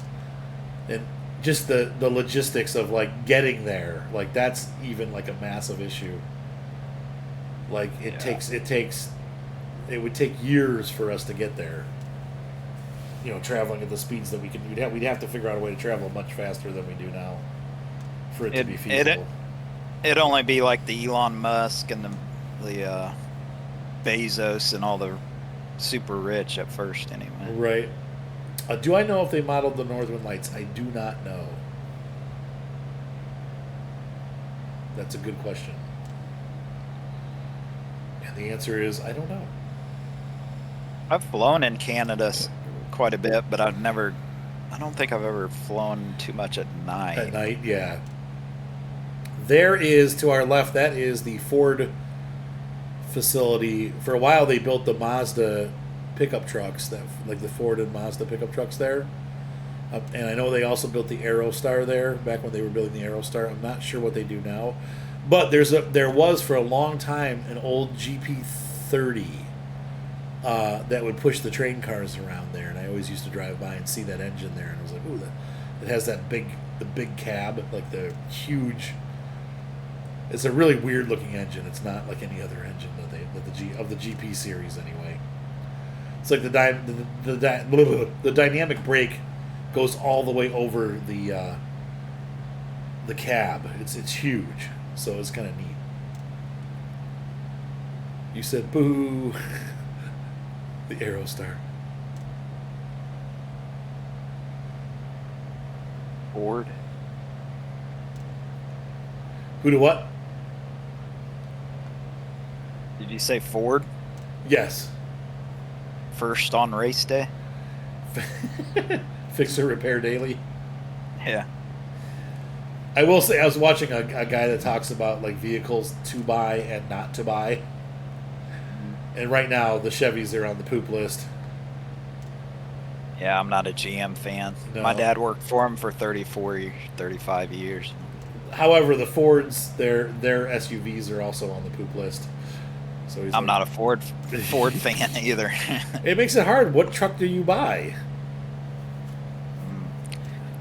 and just the logistics of like getting there. Like that's even like a massive issue. Like it would take years for us to get there. Traveling at the speeds that we can. We'd have to figure out a way to travel much faster than we do now for it to be feasible. It'd only be like the Elon Musk and the Bezos and all the super rich at first anyway. Right. Do I know if they modeled the Northern Lights? I do not know. That's a good question. And the answer is, I don't know. I've flown in Canada quite a bit, but I don't think I've ever flown too much at night. At night, yeah. There is, to our left, that is the Ford facility. For a while, they built the Mazda pickup trucks, like the Ford and Mazda pickup trucks there. And I know they also built the Aerostar there back when they were building the Aerostar. I'm not sure what they do now, but there was for a long time an old GP30 that would push the train cars around there, and I always used to drive by and see that engine there, and I was like, ooh, it has the big cab, like the huge. It's a really weird looking engine. It's not like any other engine of the GP series anyway. It's like the dynamic brake goes all the way over the cab. It's huge, so it's kind of neat. You said boo. The Aerostar. Ford. Who to what? Did you say Ford? Yes. First on race day? Fix or repair daily. Yeah. I will say I was watching a guy that talks about like vehicles to buy and not to buy. And right now the Chevys are on the poop list. Yeah, I'm not a GM fan. No. My dad worked for him for 35 years. However, the Fords, their SUVs are also on the poop list. So I'm not a Ford fan either. It makes it hard. What truck do you buy?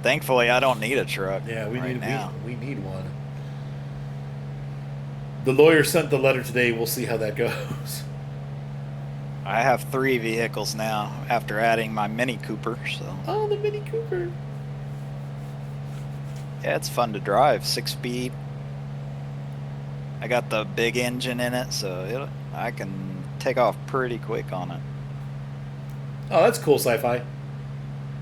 Thankfully, I don't need a truck. Yeah, we need one. The lawyer sent the letter today. We'll see how that goes. I have 3 vehicles now after adding my Mini Cooper. So. Oh, the Mini Cooper. Yeah, it's fun to drive. 6-speed. I got the big engine in it, so I can take off pretty quick on it. Oh, that's cool, sci-fi.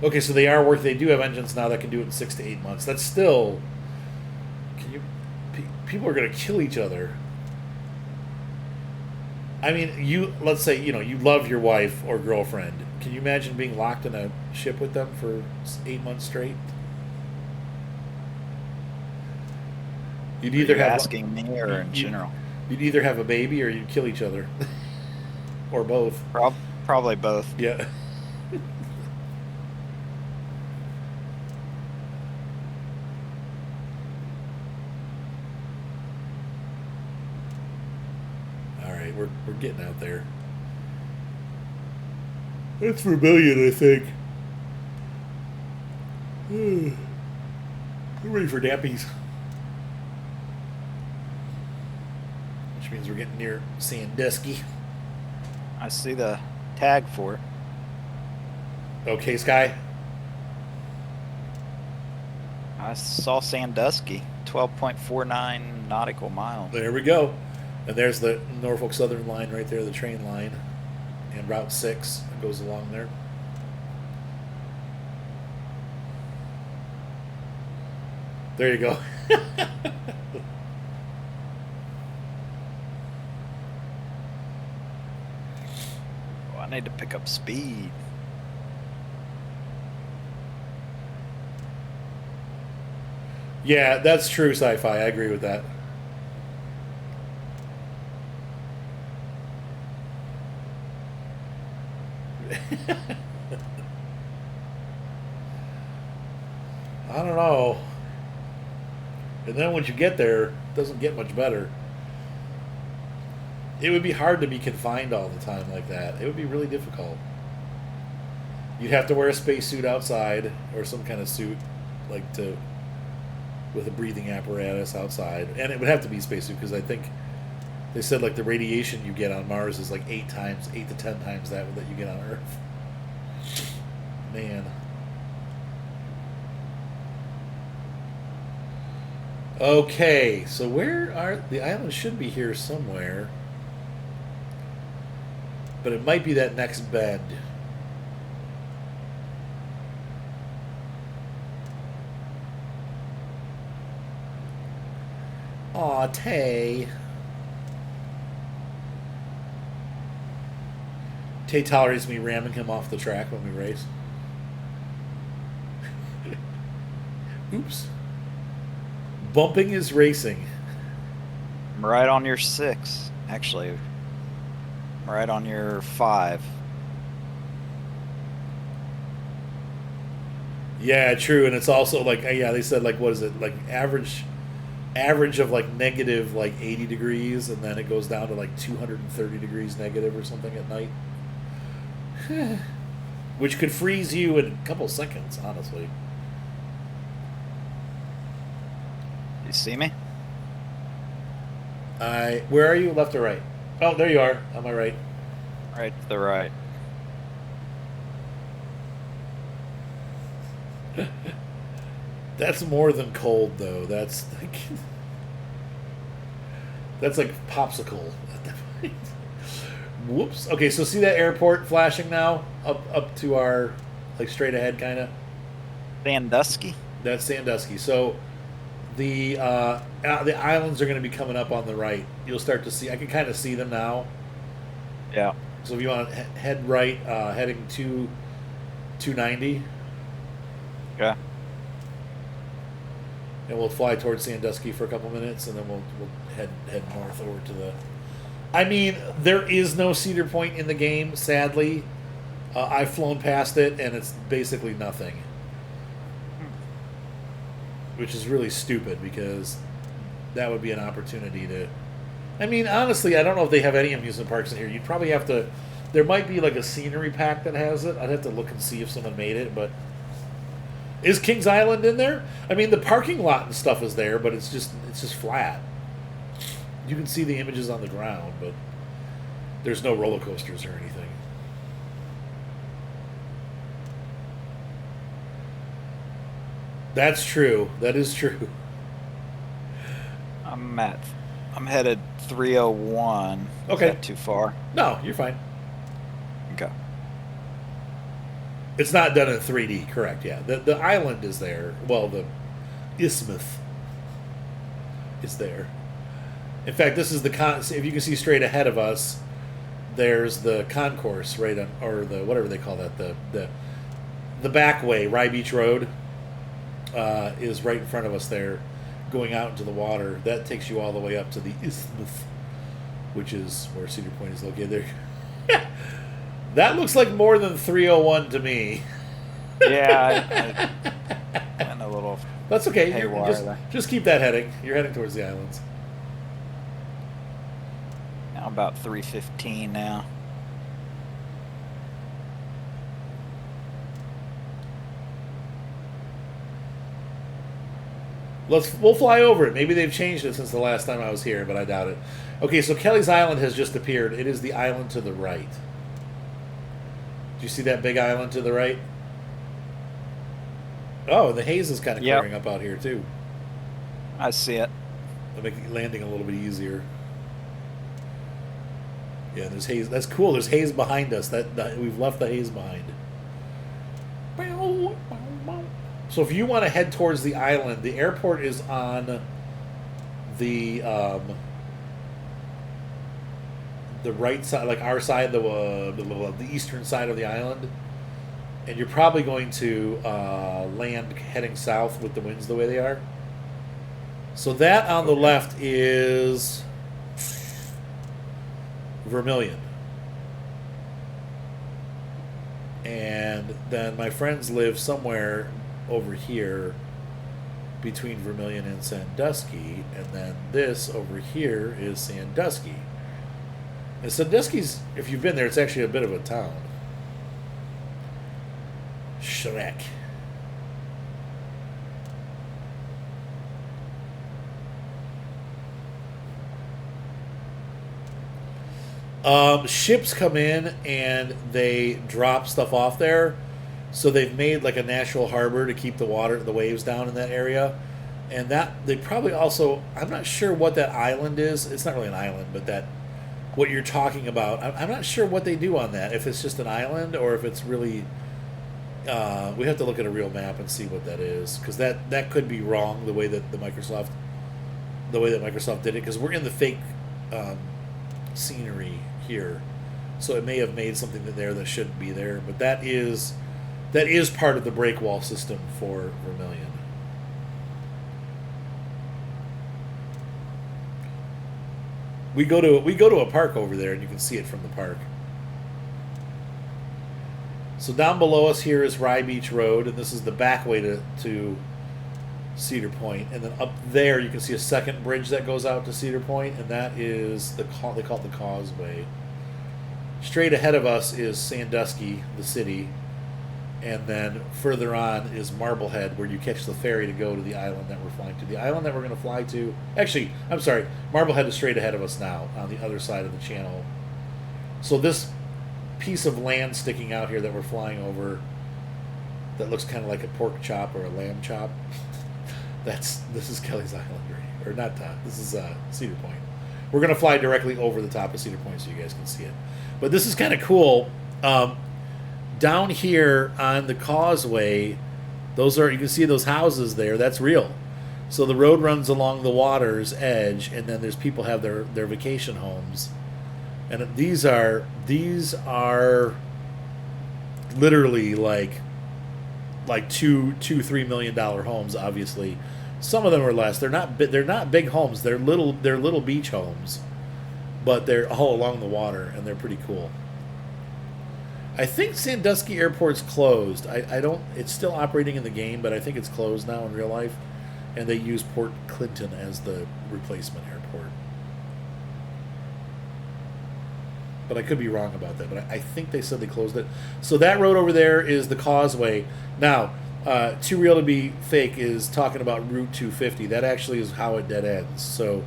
Okay, so they do have engines now that can do it in 6 to 8 months. That's still... People are going to kill each other. I mean, let's say, you love your wife or girlfriend. Can you imagine being locked in a ship with them for 8 months straight? You'd either have asking me or in general. You'd either have a baby or you'd kill each other, or both. Probably both. Yeah. All right, we're getting out there. That's Vermilion, I think. We're ready for Dappies. which means we're getting near Sandusky. I see the tag for it. Okay, Sky. I saw Sandusky, 12.49 nautical miles. There we go. And there's the Norfolk Southern line right there, the train line, and Route 6 that goes along there. There you go. Oh, I need to pick up speed. Yeah, that's true sci-fi. I agree with that. I don't know. And then once you get there, it doesn't get much better. It would be hard to be confined all the time like that. It would be really difficult. You'd have to wear a spacesuit outside or some kind of suit, like to, with a breathing apparatus outside. And it would have to be a spacesuit because I think they said like the radiation you get on Mars is like 8 to 10 times that you get on Earth. Man. Okay, so where are the islands? Should be here somewhere, but it might be that next bend. Aw, Tay. Tay tolerates me ramming him off the track when we race. Oops. Bumping is racing. I'm right on your 6, actually. I'm right on your 5. Yeah, true, and it's also like yeah, they said like what is it like average of like negative like 80 degrees, and then it goes down to like 230 degrees negative or something at night, which could freeze you in a couple seconds, honestly. You see me? Where are you? Left or right? Oh, there you are. On my right. Right to the right. That's more than cold, though. That's like popsicle at that point. Whoops. Okay, so see that airport flashing now up to our like straight ahead kind of. Sandusky. That's Sandusky. So the islands are going to be coming up on the right. You'll start to see. I can kind of see them now. Yeah. So if you want to head right, heading to 290. Yeah. And we'll fly towards Sandusky for a couple minutes, and then we'll head north over to the. I mean, there is no Cedar Point in the game, sadly. I've flown past it, and it's basically nothing, which is really stupid because that would be an opportunity to. I mean, honestly, I don't know if they have any amusement parks in here. You'd probably have to. There might be like a scenery pack that has it. I'd have to look and see if someone made it, but. Is Kings Island in there? I mean, the parking lot and stuff is there, but it's just flat. You can see the images on the ground, but there's no roller coasters or anything. That's true. That is true. I'm headed 301. Okay. Is that too far? No, you're fine. Okay. It's not done in 3D, correct? Yeah, the island is there. Well, the isthmus is there. In fact, this is the if you can see straight ahead of us, there's the concourse right on, or the whatever they call that, the back way, Rye Beach Road, is right in front of us there, going out into the water. That takes you all the way up to the isthmus, which is where Cedar Point is located. There. That looks like more than 301 to me. Yeah, I'm a little. That's okay. Haywire just keep that heading. You're heading towards the islands. Now about 315 now. We'll fly over it. Maybe they've changed it since the last time I was here, but I doubt it. Okay, so Kelleys Island has just appeared. It is the island to the right. Do you see that big island to the right? Oh, and the haze is kind of clearing up out here too. I see it. It'll make landing a little bit easier. Yeah, there's haze. That's cool. There's haze behind us. That we've left the haze behind. So if you want to head towards the island, the airport is on the right side, like our side, the eastern side of the island, and you're probably going to land heading south with the winds the way they are. So that on the left is Vermilion. And then my friends live somewhere over here between Vermilion and Sandusky, and then this over here is Sandusky. And Sandusky's, if you've been there, it's actually a bit of a town. Shrek. Ships come in and they drop stuff off there. So they've made like a natural harbor to keep the waves down in that area. And that they probably also, I'm not sure what that island is. It's not really an island, but what you're talking about, I'm not sure what they do on that. If it's just an island or if it's really, we have to look at a real map and see what that is, because that could be wrong the way that Microsoft did it, because we're in the fake scenery here, so it may have made something there that shouldn't be there. But that is part of the break wall system for Vermilion. We go to a park over there, and you can see it from the park. So down below us here is Rye Beach Road, and this is the back way to Cedar Point. And then up there you can see a second bridge that goes out to Cedar Point, and that is they call it the Causeway. Straight ahead of us is Sandusky, the city, and then further on is Marblehead, where you catch the ferry to go to the island that we're flying to. The island that we're going to fly to, actually, I'm sorry, Marblehead is straight ahead of us now on the other side of the channel. So this piece of land sticking out here that we're flying over, that looks kind of like a pork chop or a lamb chop, this is Kelleys Island, right? Or not this is Cedar Point. We're going to fly directly over the top of Cedar Point so you guys can see it. But this is kind of cool. Down here on the causeway, you can see those houses there. That's real. So the road runs along the water's edge, and then there's people have their vacation homes, and these are literally like $2-3 million homes. Obviously, some of them are less. They're not big homes. They're little beach homes, but they're all along the water, and they're pretty cool. I think Sandusky Airport's closed. I don't. It's still operating in the game, but I think it's closed now in real life, and they use Port Clinton as the replacement airport. But I could be wrong about that. But I think they said they closed it. So that road over there is the Causeway. Now, Too Real to Be Fake is talking about Route 250. That actually is how it dead ends. So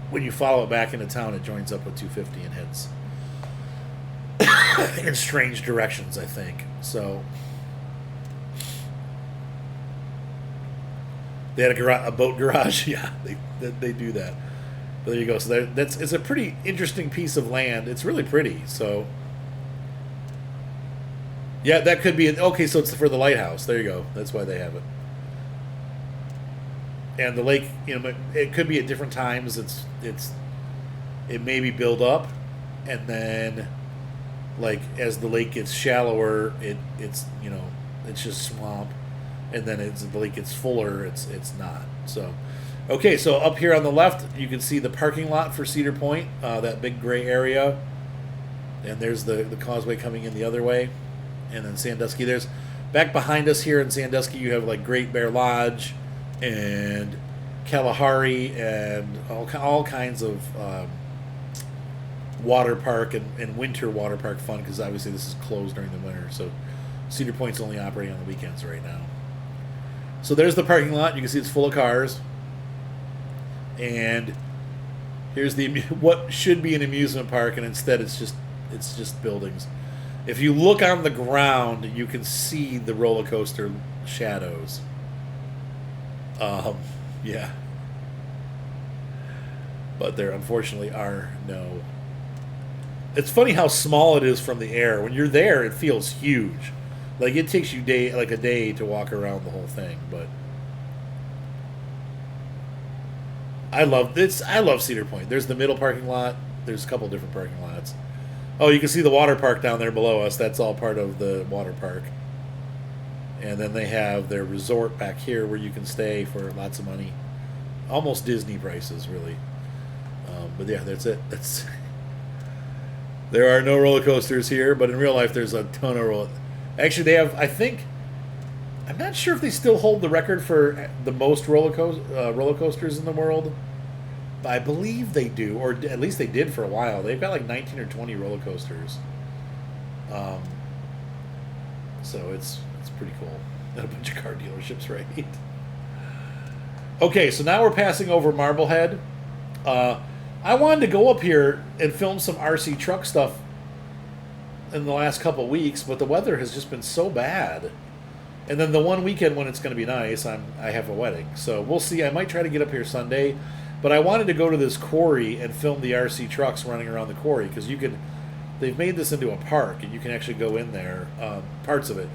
when you follow it back into town, it joins up with 250 and heads in strange directions, I think. So they had a boat garage. Yeah, they do that. But there you go. So it's a pretty interesting piece of land. It's really pretty. So yeah, that could be okay. So it's for the lighthouse. There you go. That's why they have it. And the lake, it could be at different times. It may be build up, and then like as the lake gets shallower, it's just swamp, and then as the lake gets fuller, it's not. So okay, so up here on the left, you can see the parking lot for Cedar Point, that big gray area, and there's the causeway coming in the other way, and then Sandusky. There's back behind us here in Sandusky, you have like Great Bear Lodge and Kalahari and all kinds of water park and winter water park fun, because obviously this is closed during the winter. So Cedar Point's only operating on the weekends right now. So there's the parking lot. You can see it's full of cars. and here's the what should be an amusement park, and instead it's just buildings. If you look on the ground, you can see the roller coaster shadows. Yeah. But there unfortunately are no. It's funny how small it is from the air. When you're there, it feels huge. Like it takes you a day to walk around the whole thing, but I love Cedar Point. There's the middle parking lot. There's a couple different parking lots. Oh, you can see the water park down there below us. That's all part of the water park. And then they have their resort back here where you can stay for lots of money. Almost Disney prices, really. But yeah, that's it. There are no roller coasters here, but in real life there's a ton of roller. Actually, they have, I think, I'm not sure if they still hold the record for the most roller coasters in the world. But I believe they do, or at least they did for a while. They've got like 19 or 20 roller coasters. So it's pretty cool. And a bunch of car dealerships, right? Okay, so now we're passing over Marblehead. I wanted to go up here and film some RC truck stuff in the last couple of weeks, but the weather has just been so bad. And then the one weekend when it's going to be nice, I have a wedding. So we'll see. I might try to get up here Sunday, but I wanted to go to this quarry and film the RC trucks running around the quarry because they've made this into a park and you can actually go in there. Parts of it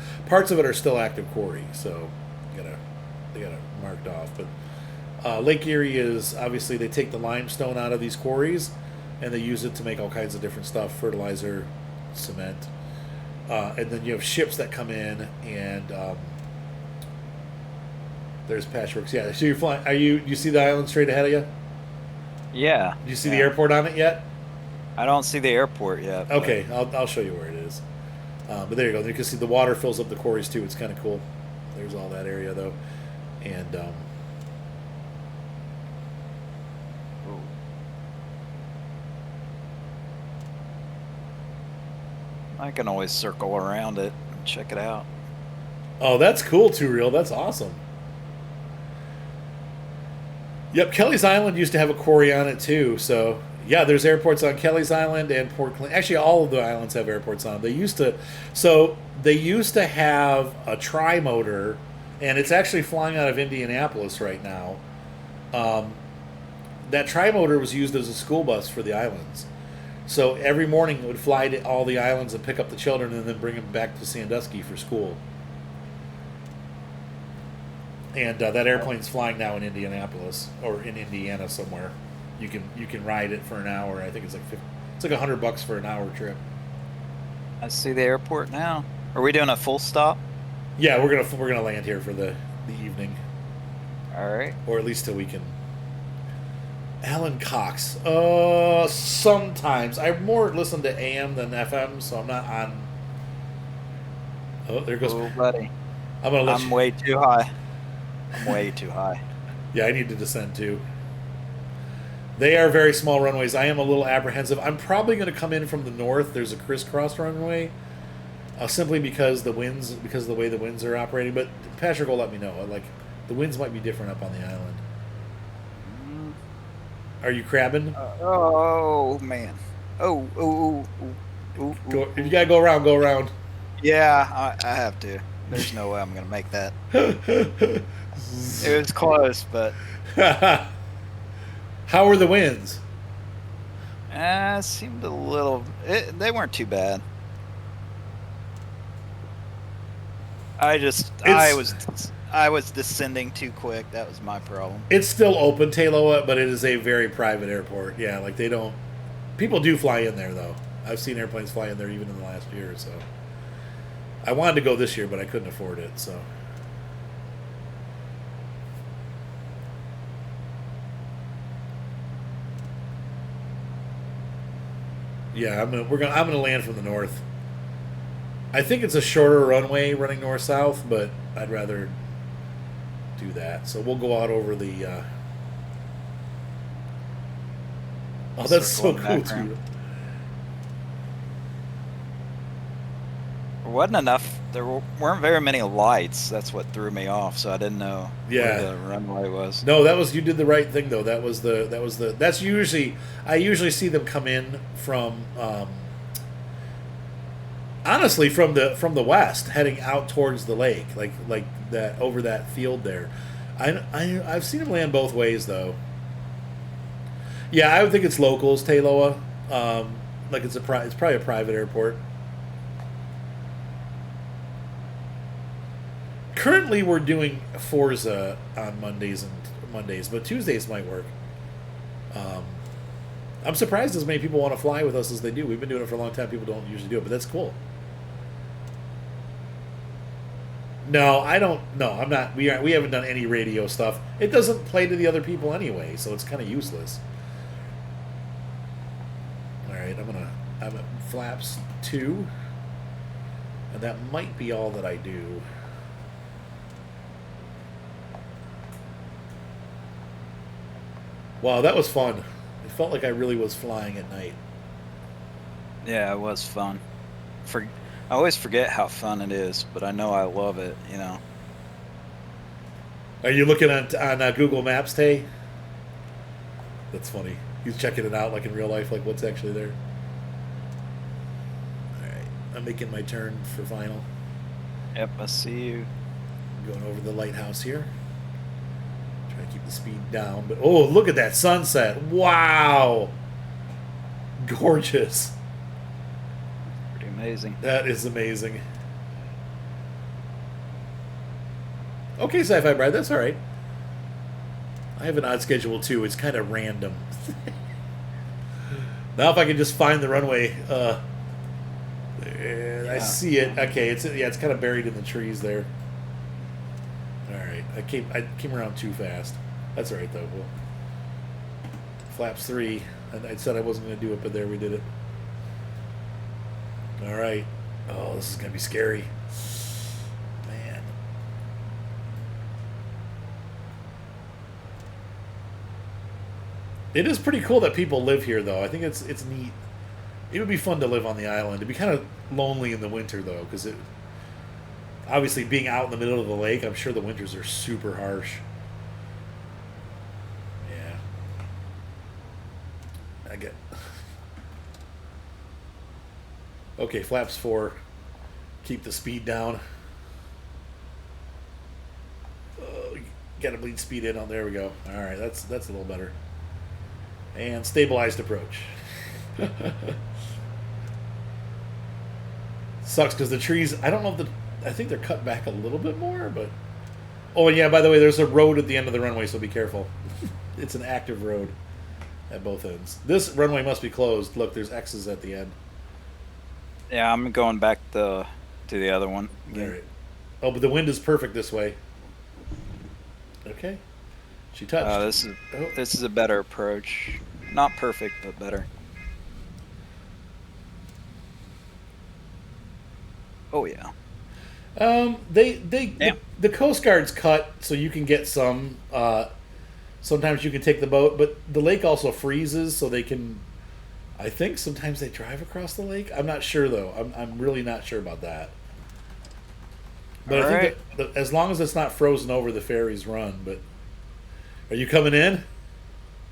are still active quarry, so they got it marked off. But Lake Erie is obviously they take the limestone out of these quarries and they use it to make all kinds of different stuff, fertilizer, cement. And then you have ships that come in, and there's Patchworks. Yeah, so you're flying. You see the island straight ahead of you? Yeah. Do you see the airport on it yet? I don't see the airport yet. Okay, I'll show you where it is. But there you go. You can see the water fills up the quarries too. It's kind of cool. There's all that area though, and I can always circle around it and check it out. Oh, that's cool, Too Real. That's awesome. Yep, Kelleys Island used to have a quarry on it too. So yeah, there's airports on Kelleys Island and Port Clinton. Actually, all of the islands have airports on them. They used to have a tri-motor, and it's actually flying out of Indianapolis right now. That tri-motor was used as a school bus for the islands. So every morning it would fly to all the islands and pick up the children and then bring them back to Sandusky for school. And that airplane's flying now in Indianapolis or in Indiana somewhere. You can ride it for an hour. I think it's like $100 for an hour trip. I see the airport now. Are we doing a full stop? Yeah, we're gonna land here for the evening. All right. Or at least till we can. Alan Cox. Sometimes I more listen to AM than FM, so I'm not on. Oh, there goes. Oh, buddy. I'm way too high. I'm way too high. Yeah, I need to descend too. They are very small runways. I am a little apprehensive. I'm probably going to come in from the north. There's a crisscross runway, simply because of the way the winds are operating. But Patrick will let me know. Like the winds might be different up on the island. Are you crabbing? Oh man! Oh. If you gotta go around, go around. Yeah, I have to. There's no way I'm gonna make that. It was close, but. How were the winds? Seemed a little. They weren't too bad. I was descending too quick. That was my problem. It's still open, Taloa, but it is a very private airport. Yeah, like they don't. People do fly in there though. I've seen airplanes fly in there even in the last year or so. I wanted to go this year, but I couldn't afford it. So. Yeah, I'm gonna land from the north. I think it's a shorter runway running north-south, but I'd rather do that. So we'll go out over the. Oh, that's so cool too. wasn't enough. Weren't very many lights. That's what threw me off. So I didn't know where the runway was. No, you did the right thing though. That's usually I usually see them come in from honestly from the west, heading out towards the lake, like that over that field there. I've seen them land both ways though. Yeah, I would think it's locals, Taloa. Like it's probably a private airport. Currently, we're doing Forza on Mondays, but Tuesdays might work. I'm surprised as many people want to fly with us as they do. We've been doing it for a long time. People don't usually do it, but that's cool. No, I don't. No, I'm not. We haven't done any radio stuff. It doesn't play to the other people anyway, so it's kind of useless. All right, I'm at flaps 2, and that might be all that I do. Wow, that was fun. It felt like I really was flying at night. Yeah, it was fun. I always forget how fun it is, but I know I love it, you know. Are you looking on Google Maps, Tay? That's funny. He's checking it out like in real life, like what's actually there. All right, I'm making my turn for final. Yep, I see you. I'm going over the lighthouse here. Try to keep the speed down, but oh, look at that sunset! Wow, gorgeous. Pretty amazing. That is amazing. Okay, Sci-Fi Bride, that's all right. I have an odd schedule too. It's kind of random. Now, if I can just find the runway, I see it. Okay, it's kind of buried in the trees there. All right, I came around too fast. That's all right though. Well, flaps 3. I said I wasn't going to do it, but there we did it. All right. Oh, this is going to be scary. Man. It is pretty cool that people live here, though. I think it's neat. It would be fun to live on the island. It'd be kind of lonely in the winter, though, because obviously being out in the middle of the lake, I'm sure the winters are super harsh. Yeah. I get. Okay, flaps 4. Keep the speed down. Got to bleed speed in. There we go. All right, that's a little better. And stabilized approach. Sucks because the trees. I don't know if I think they're cut back a little bit more, but. Oh, and yeah. By the way, there's a road at the end of the runway, so be careful. It's an active road at both ends. This runway must be closed. Look, there's X's at the end. Yeah, I'm going back to the other one. All right. Oh, but the wind is perfect this way. Okay. She touched. This is a better approach. Not perfect, but better. Oh yeah. The Coast Guard's cut so you can get some. Sometimes you can take the boat, but the lake also freezes, so they can. I think sometimes they drive across the lake. I'm not sure though. I'm really not sure about that. But I think that as long as it's not frozen over, the ferries run. But are you coming in?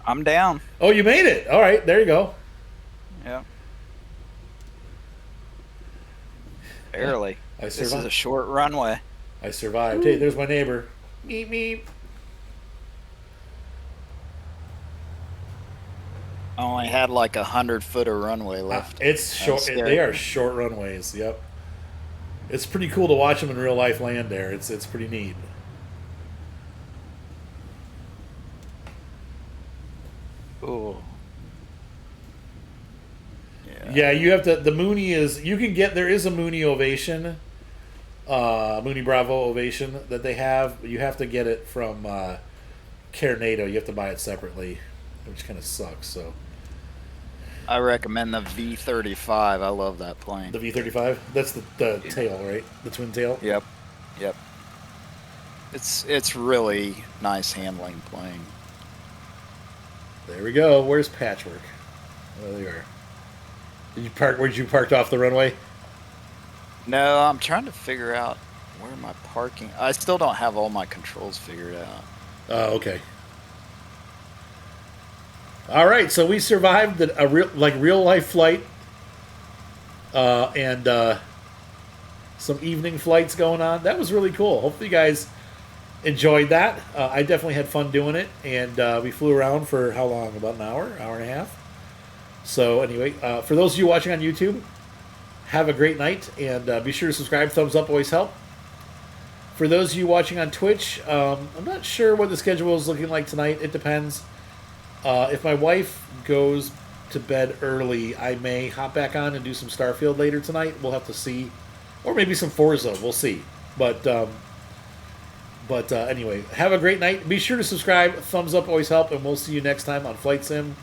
I'm down. Oh, you made it. All right, there you go. Yeah. Barely. I survived. This is a short runway. I survived. Hey, there's my neighbor. Meep meep. I only had like 100-foot of runway left. It's short. They are short runways. Yep. It's pretty cool to watch them in real life land there. It's pretty neat. Ooh. Yeah, you have to. The Mooney is. You can get. There is a Mooney ovation, Mooney Bravo ovation that they have. But you have to get it from Carnado. You have to buy it separately, which kind of sucks. So. I recommend the V35. I love that plane. The V35. That's the tail, right? The twin tail. Yep. It's really nice handling plane. There we go. Where's Patchwork? Oh, there you are. Did you park? Where'd you parked off the runway? No, I'm trying to figure out where my parking. I still don't have all my controls figured out. Oh, okay. All right, so we survived a real life flight, and some evening flights going on. That was really cool. Hopefully, you guys enjoyed that. I definitely had fun doing it, and we flew around for how long? About an hour, hour and a half. So anyway, for those of you watching on YouTube, have a great night, and be sure to subscribe. Thumbs up always help. For those of you watching on Twitch, I'm not sure what the schedule is looking like tonight. It depends. If my wife goes to bed early, I may hop back on and do some Starfield later tonight. We'll have to see, or maybe some Forza. We'll see. But anyway, have a great night. Be sure to subscribe. Thumbs up always help, and we'll see you next time on Flight Sim.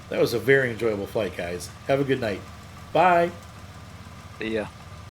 That was a very enjoyable flight, guys. Have a good night. Bye. See ya.